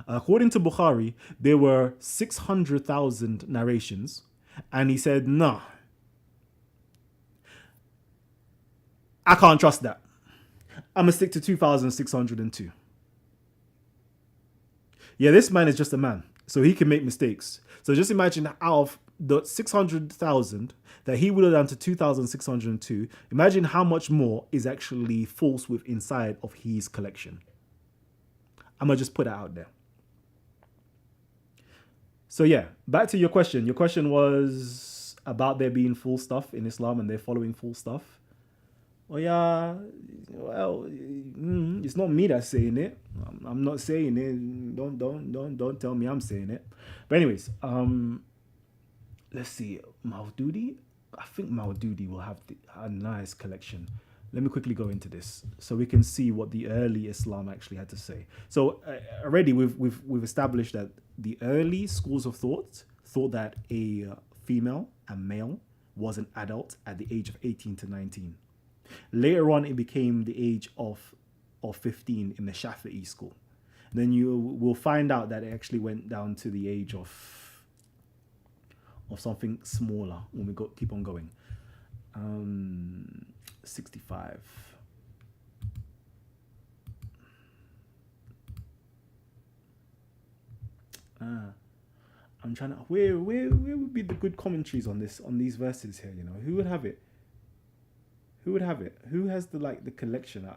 According to Bukhari, there were 600,000 narrations, and he said, nah, I can't trust that. I'm going to stick to 2,602. Yeah, this man is just a man, so he can make mistakes. So just imagine out of the 600,000 that he would have done to 2,602, imagine how much more is actually false with inside of his collection. I'm going to just put that out there. So yeah, back to your question. Your question was about there being false stuff in Islam and they're following false stuff. Oh yeah, well, it's not me that's saying it. I'm not saying it. Don't tell me I'm saying it. But anyways, let's see. Maududi. I think Maududi will have a nice collection. Let me quickly go into this so we can see what the early Islam actually had to say. So already we've established that the early schools of thought that a female and male was an adult at the age of 18 to 19. Later on, it became the age of 15 in the Shafi'i school. Then you will find out that it actually went down to the age of something smaller when we keep on going. 65. I'm trying to where would be the good commentaries on these verses here? You know, who would have it? Who has the collection?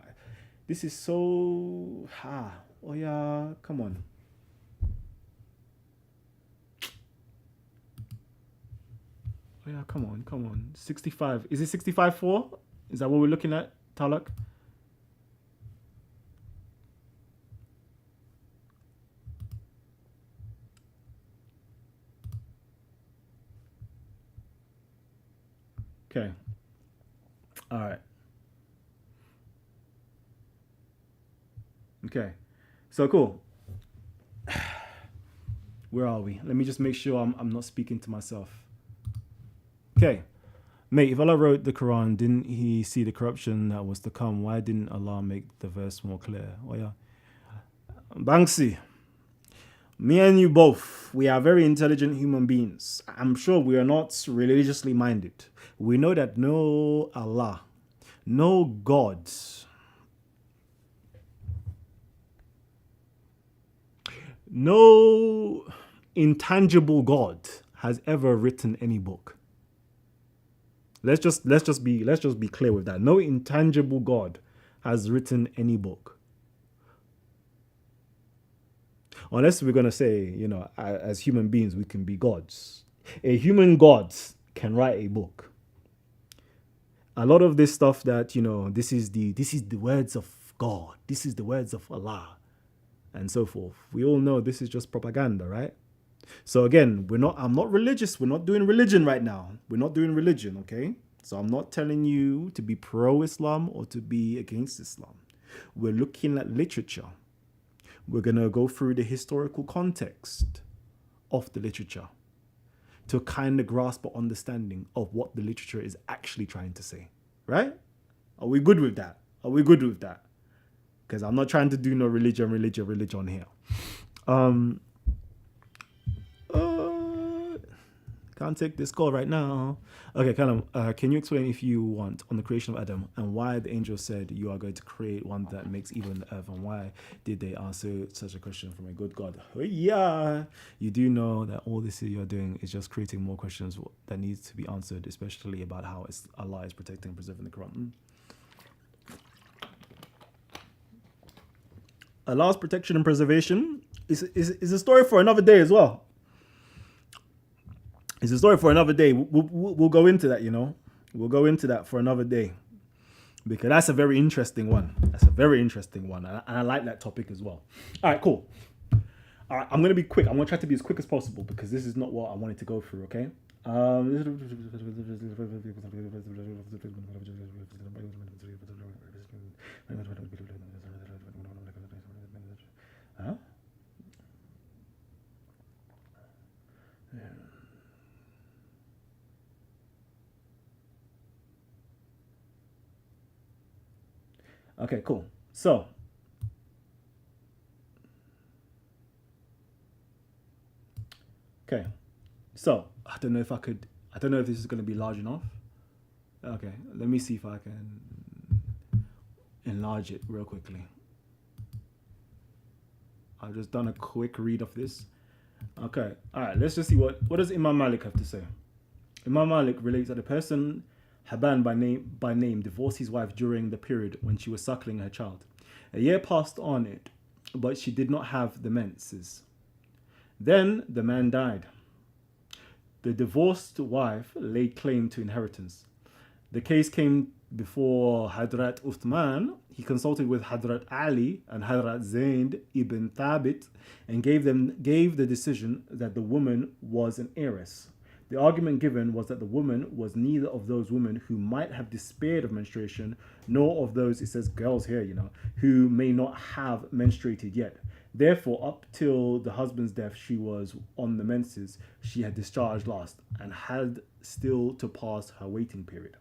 This is so oh yeah, come on. Oh yeah, come on. 65. Is it 65-4? Is that what we're looking at, Talak? Okay. All right. Okay. So cool. Where are we? Let me just make sure I'm not speaking to myself. Okay. Mate, if Allah wrote the Quran, didn't he see the corruption that was to come? Why didn't Allah make the verse more clear? Oh yeah. Banksy, me and you both, we are very intelligent human beings. I'm sure we are not religiously minded. We know that no Allah, no God, no intangible God has ever written any book. Let's just be clear with that. No intangible God has written any book. Unless we're gonna say, as human beings, we can be gods. A human god can write a book. A lot of this stuff that this is the words of God. This is the words of Allah, and so forth. We all know this is just propaganda, right? So again, I'm not religious. We're not doing religion right now. We're not doing religion, okay? So I'm not telling you to be pro-Islam or to be against Islam. We're looking at literature. We're going to go through the historical context of the literature to kind of grasp an understanding of what the literature is actually trying to say, right? Are we good with that? Because I'm not trying to do no religion here. Can't take this call right now. Okay, Kalam, can you explain, if you want, on the creation of Adam and why the angel said you are going to create one that makes evil in the earth, and why did they answer such a question from a good God? Oh, yeah, you do know that all this you're doing is just creating more questions that needs to be answered, especially about how Allah is protecting and preserving the Quran. Allah's protection and preservation is a story for another day as well. It's a story for another day. We'll go into that, We'll go into that for another day. Because that's a very interesting one. And I like that topic as well. All right, cool. All right, I'm going to be quick. I'm going to try to be as quick as possible because this is not what I wanted to go through, okay? Huh? Okay, cool. So, I don't know if this is going to be large enough. Okay, let me see if I can enlarge it real quickly. I've just done a quick read of this. Okay, all right, let's just see what does Imam Malik have to say. Imam Malik relates that a person, Haban by name, divorced his wife during the period when she was suckling her child. A year passed on it, but she did not have the menses. Then the man died. The divorced wife laid claim to inheritance. The case came before Hadrat Uthman. He consulted with Hadrat Ali and Hadrat Zayd ibn Thabit and gave the decision that the woman was an heiress. The argument given was that the woman was neither of those women who might have despaired of menstruation, nor of those, it says girls here, who may not have menstruated yet. Therefore, up till the husband's death, she was on the menses. She had discharged last and had still to pass her waiting period.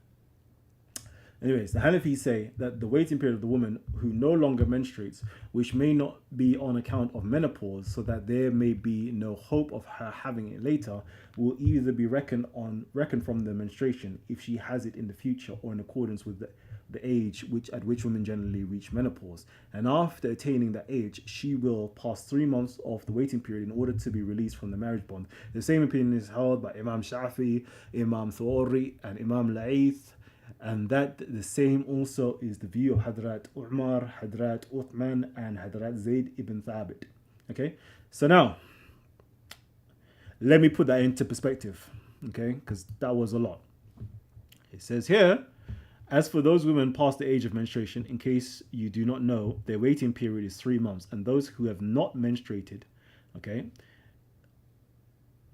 Anyways, the Hanafis say that the waiting period of the woman who no longer menstruates, which may not be on account of menopause, so that there may be no hope of her having it later, will either be reckoned from the menstruation if she has it in the future, or in accordance with the age at which women generally reach menopause. And after attaining that age, she will pass 3 months of the waiting period in order to be released from the marriage bond. The same opinion is held by Imam Shafi, Imam Thawri, and Imam La'ith. And that the same also is the view of Hadrat Umar, Hadrat Uthman, and Hadrat Zayd ibn Thabit. Okay, so now let me put that into perspective, okay, because that was a lot. It says here, as for those women past the age of menstruation, in case you do not know, their waiting period is 3 months, and those who have not menstruated, okay,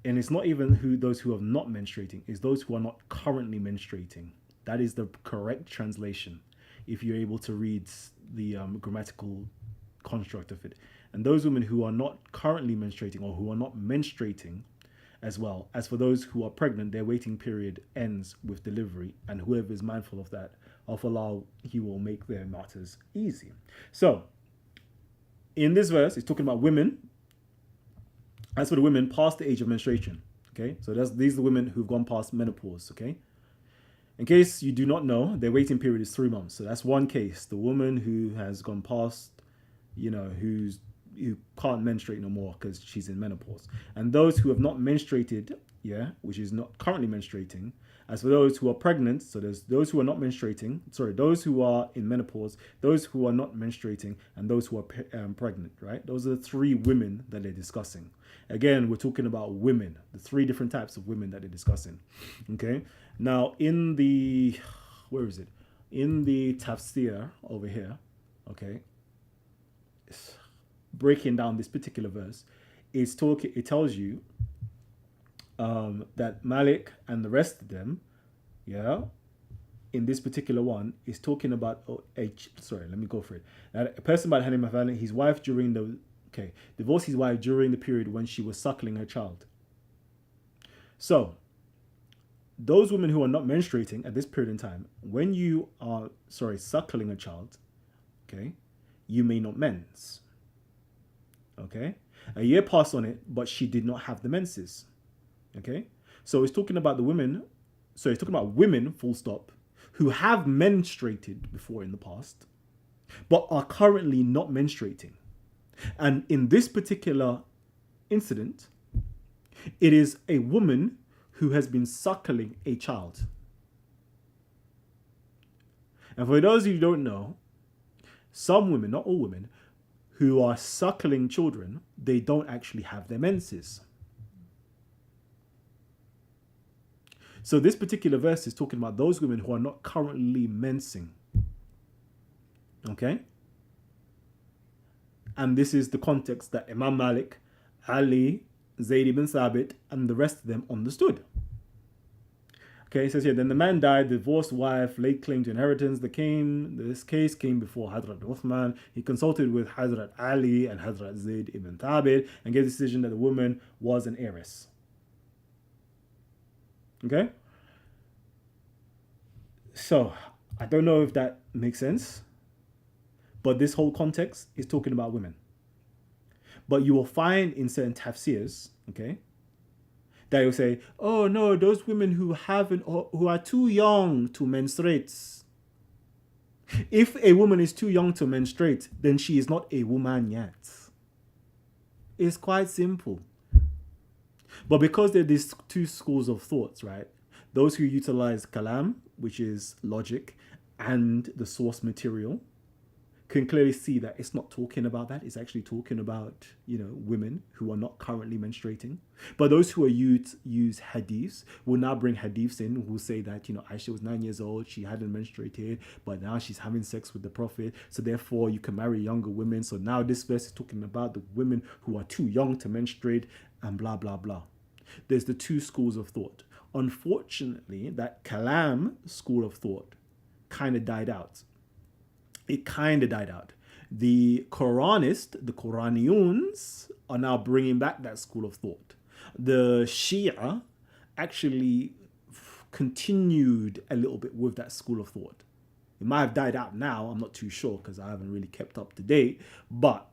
and it's not even those who are not menstruating, it's those who are not currently menstruating. That is the correct translation, if you're able to read the grammatical construct of it. And those women who are not currently menstruating, or who are not menstruating as well. As for those who are pregnant, their waiting period ends with delivery, and whoever is mindful of that, of Allah, He will make their matters easy. So, in this verse, it's talking about women. As for the women past the age of menstruation, okay? So these are the women who've gone past menopause, okay? In case you do not know, their waiting period is 3 months. So that's one case. The woman who has gone past, who can't menstruate no more because she's in menopause. And those who have not menstruated, which is not currently menstruating, As for those who are pregnant, so there's those who are not menstruating, those who are in menopause, those who are not menstruating, and those who are pregnant, right? Those are the three women that they're discussing. Again, we're talking about women, the three different types of women that they're discussing. Okay. Now, in the, where is it? In the Tafsir over here, okay, breaking down this particular verse, it tells you that Malik and the rest of them, in this particular one, is talking about let me go for it. That a person by the name of his wife divorced his wife during the period when she was suckling her child. So, those women who are not menstruating at this period in time, when you are suckling a child, okay, you may not mense. Okay, a year passed on it, but she did not have the menses. Okay, so it's talking about women, full stop, who have menstruated before in the past, but are currently not menstruating. And in this particular incident, it is a woman who has been suckling a child. And for those who don't know, some women, not all women, who are suckling children, they don't actually have their menses. So this particular verse is talking about those women who are not currently mensing. Okay? And this is the context that Imam Malik, Ali, Zayd ibn Thabit, and the rest of them understood. Okay, it says here, then the man died, the divorced wife laid claim to inheritance. This case came before Hazrat Uthman. He consulted with Hazrat Ali and Hazrat Zayd ibn Thabit and gave the decision that the woman was an heiress. Okay? So, I don't know if that makes sense, but this whole context is talking about women. But you will find in certain tafsirs, okay, that will say, oh no, those women who are too young to menstruate. If a woman is too young to menstruate, then she is not a woman yet. It's quite simple. But because there are these two schools of thoughts, right? Those who utilize Kalam, which is logic, and the source material, can clearly see that it's not talking about that. It's actually talking about, women who are not currently menstruating. But those who are use hadiths will now bring hadiths in, who will say that, Aisha was 9 years old, she hadn't menstruated, but now she's having sex with the Prophet. So therefore, you can marry younger women. So now this verse is talking about the women who are too young to menstruate and blah, blah, blah. There's the two schools of thought. Unfortunately, that Kalam school of thought kind of died out. It kind of died out. The Quraniyuns are now bringing back that school of thought. The Shia actually continued a little bit with that school of thought. It might have died out now. I'm not too sure because I haven't really kept up to date. But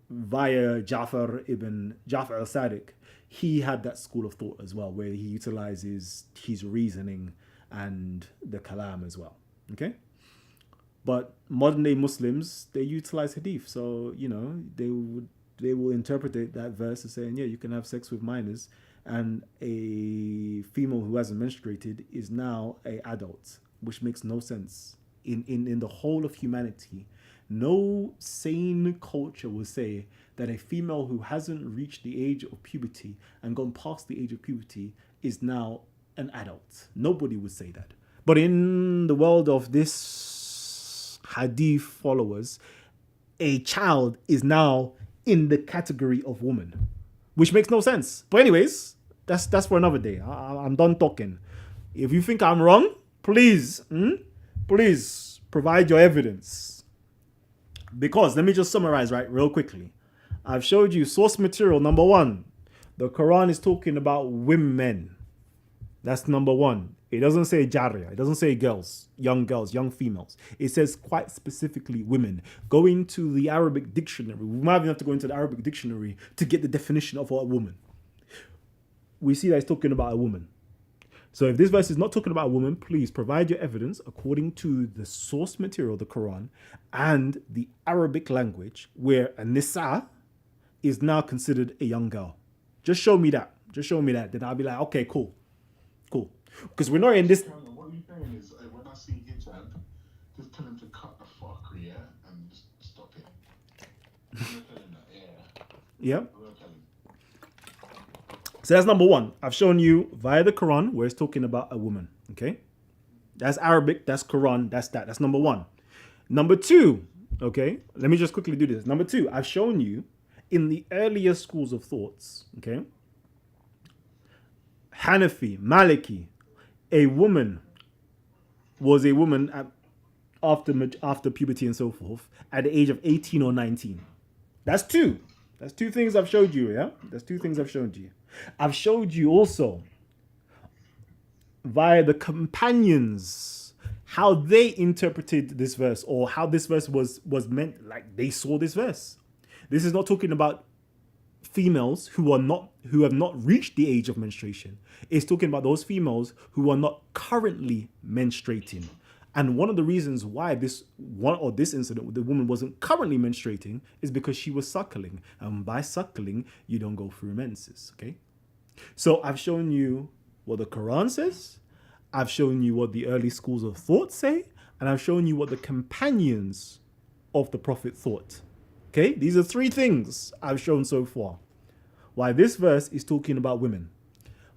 via Ja'far al-Sadiq, he had that school of thought as well, where he utilizes his reasoning and the Kalam as well. Okay? But modern day Muslims, they utilize hadith. So, they will interpret that verse as saying, you can have sex with minors, and a female who hasn't menstruated is now an adult, which makes no sense. In the whole of humanity, no sane culture will say that a female who hasn't reached the age of puberty and gone past the age of puberty is now an adult. Nobody would say that. But in the world of this hadith followers, a child is now in the category of woman, which makes no sense. But anyways, that's for another day. I'm done talking. If you think I'm wrong, please provide your evidence. Because let me just summarize real quickly. I've showed you source material number 1. The Quran is talking about women. That's number 1. It doesn't say Jariya. It doesn't say girls, young females. It says quite specifically women. Going to the Arabic dictionary. We might even have to go into the Arabic dictionary to get the definition of what a woman. We see that it's talking about a woman. So if this verse is not talking about a woman, please provide your evidence according to the source material, the Quran, and the Arabic language, where a nisa is now considered a young girl. Just show me that. Then I'll be like, okay, cool. Because we're not in this. What you're saying is, when I see hijab, just tell him to cut the fuckery, yeah, and just stop it. I'm gonna tell him that, yeah. Yeah. I'm gonna tell him. So that's number one. I've shown you via the Quran where it's talking about a woman. Okay. That's Arabic. That's Quran. That's that. That's number one. Number two. Okay. Let me just quickly do this. Number two. I've shown you in the earlier schools of thoughts. Okay. Hanafi, Maliki, a woman was a woman after puberty and so forth at the age of 18 or 19. That's two. That's two things I've showed you, yeah? That's two things I've showed you. I've showed you also via the companions how they interpreted this verse or how this verse was meant, like they saw this verse. This is not talking about females who have not reached the age of menstruation. It's talking about those females who are not currently menstruating. And one of the reasons why this incident, the woman wasn't currently menstruating, is because she was suckling. And by suckling, you don't go through menses. Okay. So I've shown you what the Quran says. I've shown you what the early schools of thought say. And I've shown you what the companions of the Prophet thought. Okay, these are three things I've shown so far. Why this verse is talking about women.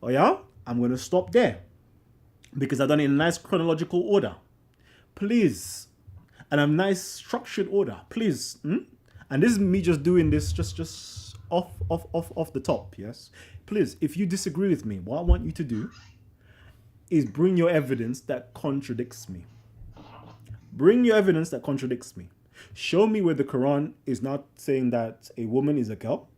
Oh yeah, I'm going to stop there because I've done it in a nice chronological order. Please, and a nice structured order. Please, and this is me just doing this just off the top. Yes, please. If you disagree with me, what I want you to do is bring your evidence that contradicts me. Bring your evidence that contradicts me. Show me where the Quran is not saying that a woman is a girl.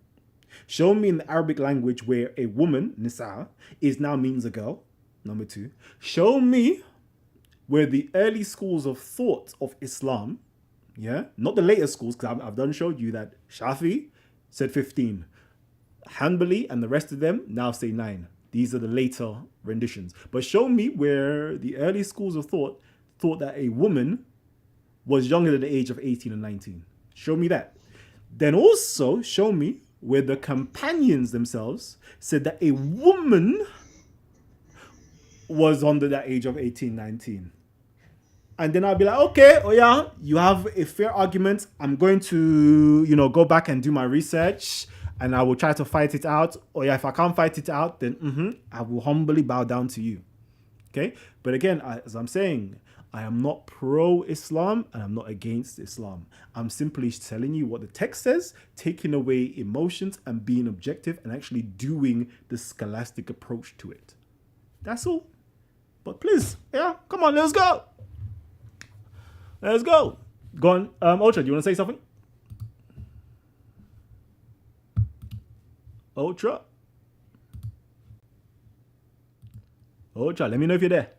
Show me in the Arabic language where a woman, nisa, is now means a girl. Number two. Show me where the early schools of thought of Islam, yeah, not the later schools, because I've done showed you that Shafi said 15. Hanbali and the rest of them now say 9. These are the later renditions. But show me where the early schools of thought that a woman was younger than the age of 18 or 19. Show me that. Then also show me where the companions themselves said that a woman was under that age of 18, 19. And then I'll be like, okay, oh yeah, you have a fair argument. I'm going to, go back and do my research and I will try to fight it out. Or yeah, if I can't fight it out, then I will humbly bow down to you. Okay? But again, as I'm saying, I am not pro-Islam and I'm not against Islam. I'm simply telling you what the text says, taking away emotions and being objective and actually doing the scholastic approach to it. That's all. But please, yeah, come on, let's go. Let's go. Go on. Ultra, do you want to say something? Ultra, let me know if you're there.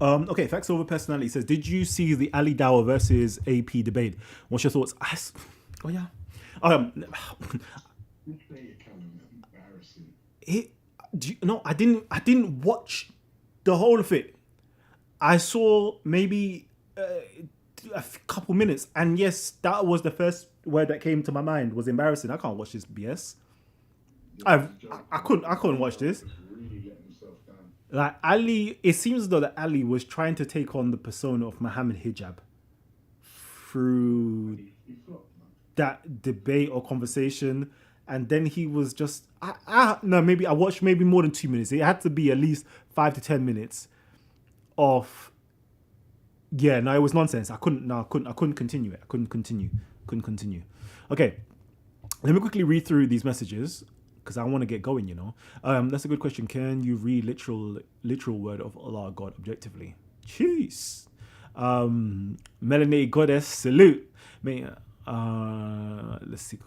Okay, Facts Over Personality says, did you see the Ali Dawah versus AP debate? What's your thoughts? Oh, yeah. I didn't watch the whole of it. I saw maybe a couple minutes, and yes, that was the first word that came to my mind was embarrassing. I can't watch this BS. I couldn't watch this. Like Ali, it seems though that Ali was trying to take on the persona of Muhammad Hijab through that debate or conversation, and then he was just maybe I watched maybe more than 2 minutes. It had to be at least 5 to 10 minutes of it was nonsense. I couldn't continue it. I couldn't continue. Okay, let me quickly read through these messages because I want to get going, That's a good question. Can you read literal word of Allah, God, objectively? Jeez. Melanated Goddess, salute. Let's see.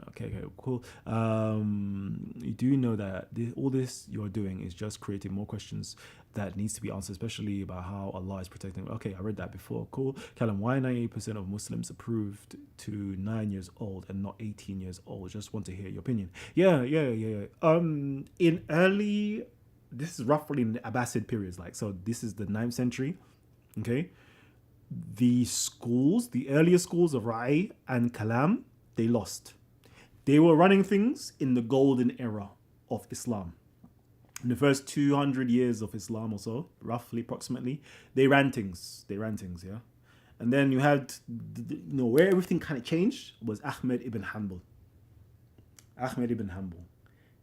Okay, cool. You do know that all this you're doing is just creating more questions that needs to be answered, especially about how Allah is protecting. Okay, I read that before. Cool. Kalam, why 98% of Muslims approved to 9 years old and not 18 years old? Just want to hear your opinion. Yeah. In early, this is roughly in the Abbasid periods, so this is the 9th century. Okay. the schools, the earlier schools of Ra'i and Kalam, they lost. They were running things in the golden era of Islam. In the first 200 years of Islam or so, roughly, approximately, they ran things, yeah. And then you had, where everything kind of changed was Ahmed ibn Hanbal.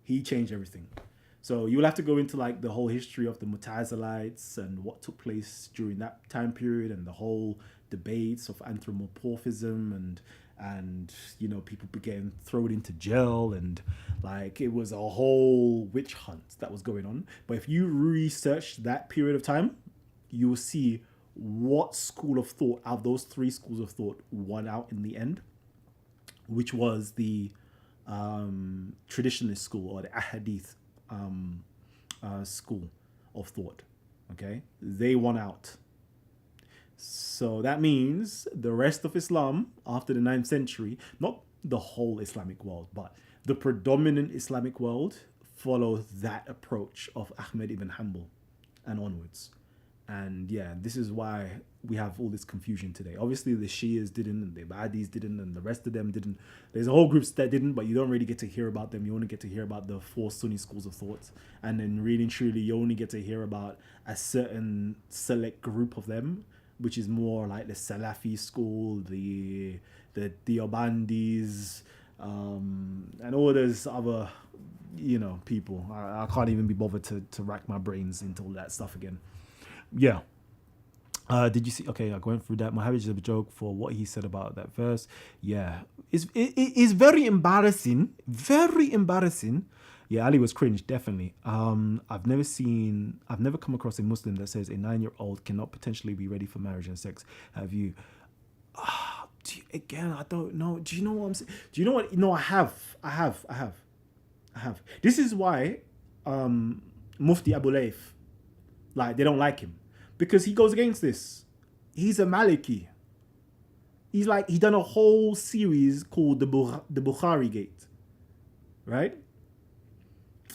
He changed everything. So you'll have to go into like the whole history of the Mutazilites and what took place during that time period and the whole debates of anthropomorphism and people began thrown into jail and like it was a whole witch hunt that was going on. But if you research that period of time, you will see what school of thought out of those three schools of thought won out in the end, which was the traditionalist school or the Hadith school of thought. Okay, they won out. So that means the rest of Islam after the 9th century, not the whole Islamic world, but the predominant Islamic world followed that approach of Ahmed ibn Hanbal and onwards. And yeah, this is why we have all this confusion today. Obviously, the Shias didn't, and the Ibadis didn't, and the rest of them didn't. There's a whole groups that didn't, but you don't really get to hear about them. You only get to hear about the 4 Sunni schools of thought. And then really and truly, you only get to hear about a certain select group of them, which is more like the Salafi school, the Deobandis, and all those other, people. I can't even be bothered to rack my brains into all that stuff again. Yeah. Did you see? Okay, I went through that. Muhammad is a joke for what he said about that verse. Yeah, it's very embarrassing. Very embarrassing. Yeah, Ali was cringe, definitely. I've never come across a Muslim that says a 9-year-old cannot potentially be ready for marriage and sex. Have you? Again, I don't know. Do you know what I'm saying? Do you know what? No, I have. This is why Mufti Abu Layth, like, they don't like him. Because he goes against this. He's a Maliki. He's like, he done a whole series called the Bukhari Gate. Right?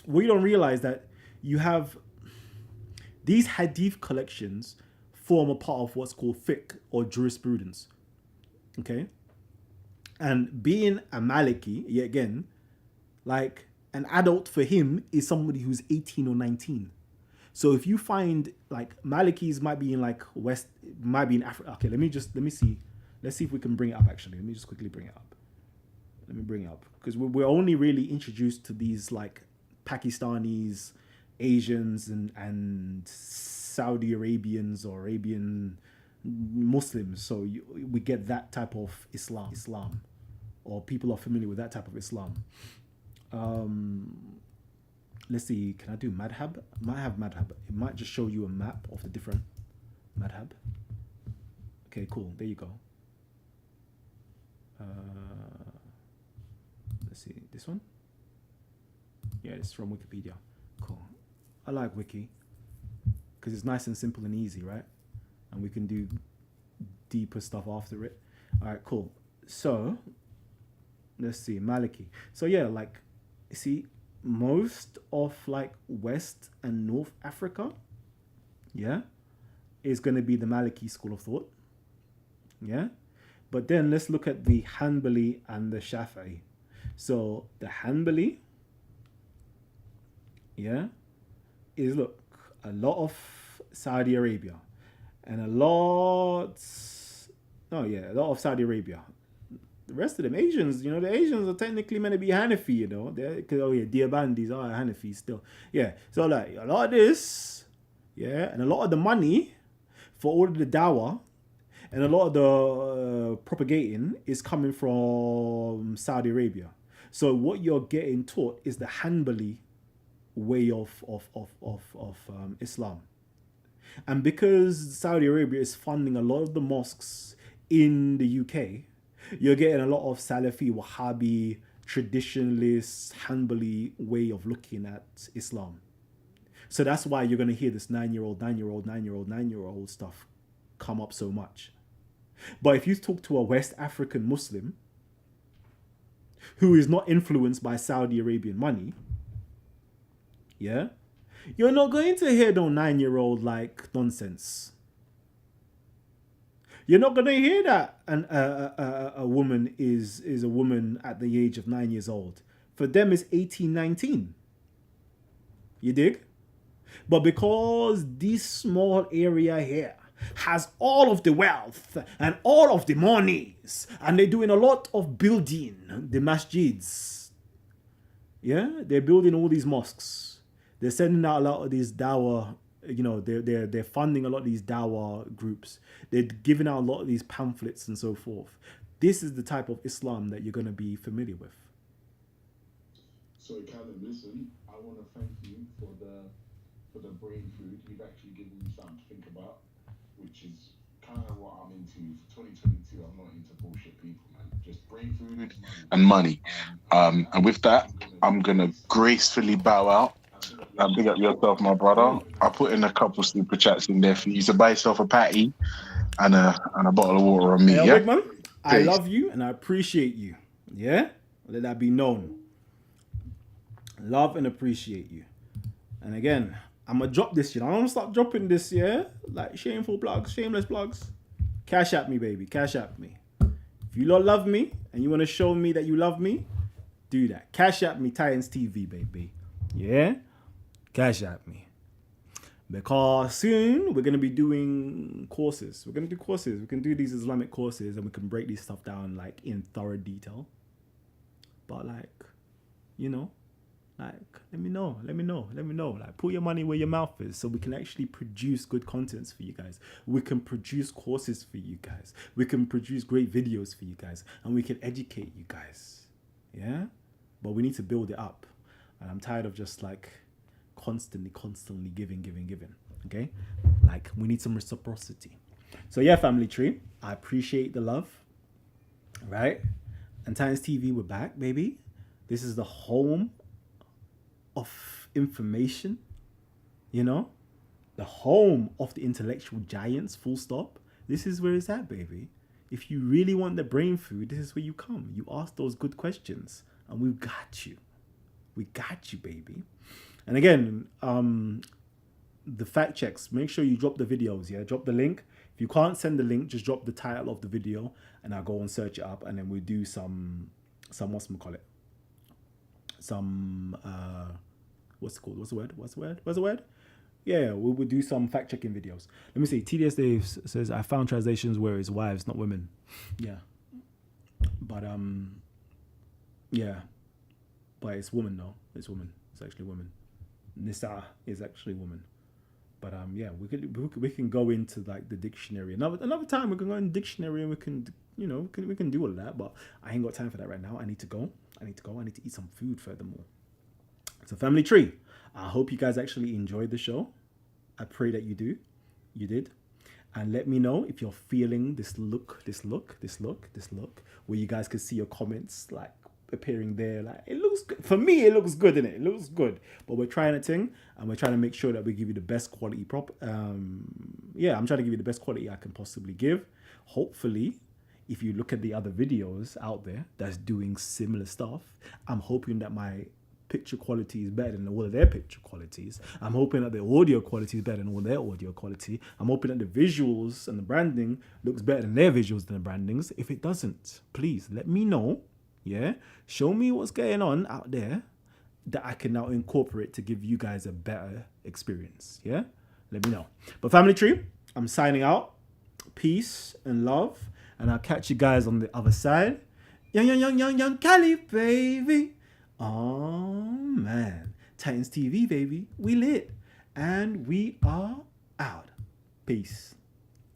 We don't realize that you have these hadith collections form a part of what's called fiqh or jurisprudence. Okay? And being a Maliki, yet again, like an adult for him is somebody who's 18 or 19. So if you find like Malikis might be in like West, might be in Africa. Okay, let me see. Let's see if we can bring it up actually. Let me just quickly bring it up. Let me bring it up. Because we're only really introduced to these like Pakistanis, Asians and Saudi Arabians or Arabian Muslims. So we get that type of Islam. Or people are familiar with that type of Islam. Let's see, can I do madhab? I might have madhab. It might just show you a map of the different madhab. Okay, cool. There you go. Let's see, this one? Yeah, it's from Wikipedia. Cool. I like Wiki because it's nice and simple and easy, right? And we can do deeper stuff after it. All right, cool. So, let's see, Maliki. So yeah, like, see, most of like West and North Africa, yeah, is going to be the Maliki school of thought, yeah. But then let's look at the Hanbali and the Shafi'i. So the Hanbali, yeah, is a lot of Saudi Arabia, and a lot of Saudi Arabia. The rest of them Asians, the Asians are technically meant to be Hanafi, Deobandis are Hanafi still. Yeah, so like a lot of this, yeah, and a lot of the money for all of the dawah and a lot of the propagating is coming from Saudi Arabia. So what you're getting taught is the Hanbali way of Islam. And because Saudi Arabia is funding a lot of the mosques in the UK, you're getting a lot of Salafi, Wahhabi, traditionalist, Hanbali way of looking at Islam. So that's why you're going to hear this 9-year-old stuff come up so much. But if you talk to a West African Muslim who is not influenced by Saudi Arabian money, yeah, you're not going to hear no 9-year-old like nonsense. You're not gonna hear that a woman is a woman at the age of 9 years old. For them, it's 18, 19. You dig? But because this small area here has all of the wealth and all of the monies, and they're doing a lot of building the masjids. Yeah, they're building all these mosques. They're sending out a lot of these dawah. They're funding a lot of these dawah groups. They're giving out a lot of these pamphlets and so forth. This is the type of Islam that you're going to be familiar with. So, Kalam, listen, I want to thank you for the brain food. You've actually given me something to think about, which is kind of what I'm into. For 2022, I'm not into bullshit people, man. Just brain food And money. And with that, I'm gonna gracefully bow out. Big up yourself, my brother. I'll put in a couple super chats in there for you to buy yourself a patty and a bottle of water on me. Hey, yeah, big man, I love you and I appreciate you. Yeah, let that be known. Love and appreciate you. And again, I'm gonna drop this. I'm gonna start dropping this. Yeah, like shameful blogs, shameless blogs. Cash at me, baby. Cash at me. If you lot love me and you want to show me that you love me, do that. Cash at me, TITANSTV, baby. Yeah? Cash at me. Because soon we're going to be doing courses. We're going to do courses. We can do these Islamic courses and we can break these stuff down like in thorough detail. But like, let me know. Like, put your money where your mouth is so we can actually produce good contents for you guys. We can produce courses for you guys. We can produce great videos for you guys. And we can educate you guys. Yeah? But we need to build it up. And I'm tired of just like constantly giving. Okay? Like, we need some reciprocity. So yeah, family tree, I appreciate the love. Right? And TITANSTV, we're back, baby. This is the home of information, the home of the intellectual giants, full stop. This is where it's at, baby. If you really want the brain food, this is where you come. You ask those good questions and we've got you. We got you, baby. And again, the fact checks, make sure you drop the videos, yeah? Drop the link. If you can't send the link, just drop the title of the video and I'll go and search it up and then we'll do some what's it called? What's the word? Yeah, we would do some fact checking videos. Let me see. TDS Dave says I found translations where it's wives, not women. Yeah, but but it's woman though. It's woman. It's actually woman. Nisa is actually woman. But yeah, we can go into like the dictionary. Another time we can go in the dictionary and we can we can do all of that. But I ain't got time for that right now. I need to go. I need to eat some food furthermore. So family tree, I hope you guys actually enjoyed the show. I pray that you do. You did. And let me know if you're feeling this look, where you guys can see your comments like appearing there. Like, it looks good. For me, it looks good, innit? It looks good. But we're trying a thing and we're trying to make sure that we give you the best quality I'm trying to give you the best quality I can possibly give. Hopefully, if you look at the other videos out there that's doing similar stuff, I'm hoping that my picture quality is better than all of their picture qualities. I'm hoping that the audio quality is better than all their audio quality. I'm hoping that the visuals and the branding looks better than their visuals and the brandings. If it doesn't, please let me know. Yeah, show me what's going on out there that I can now incorporate to give you guys a better experience. Yeah, let me know. But family tree, I'm signing out. Peace and love. And I'll catch you guys on the other side. Young Cali, baby. Oh, man. TITANSTV, baby. We lit. And we are out. Peace.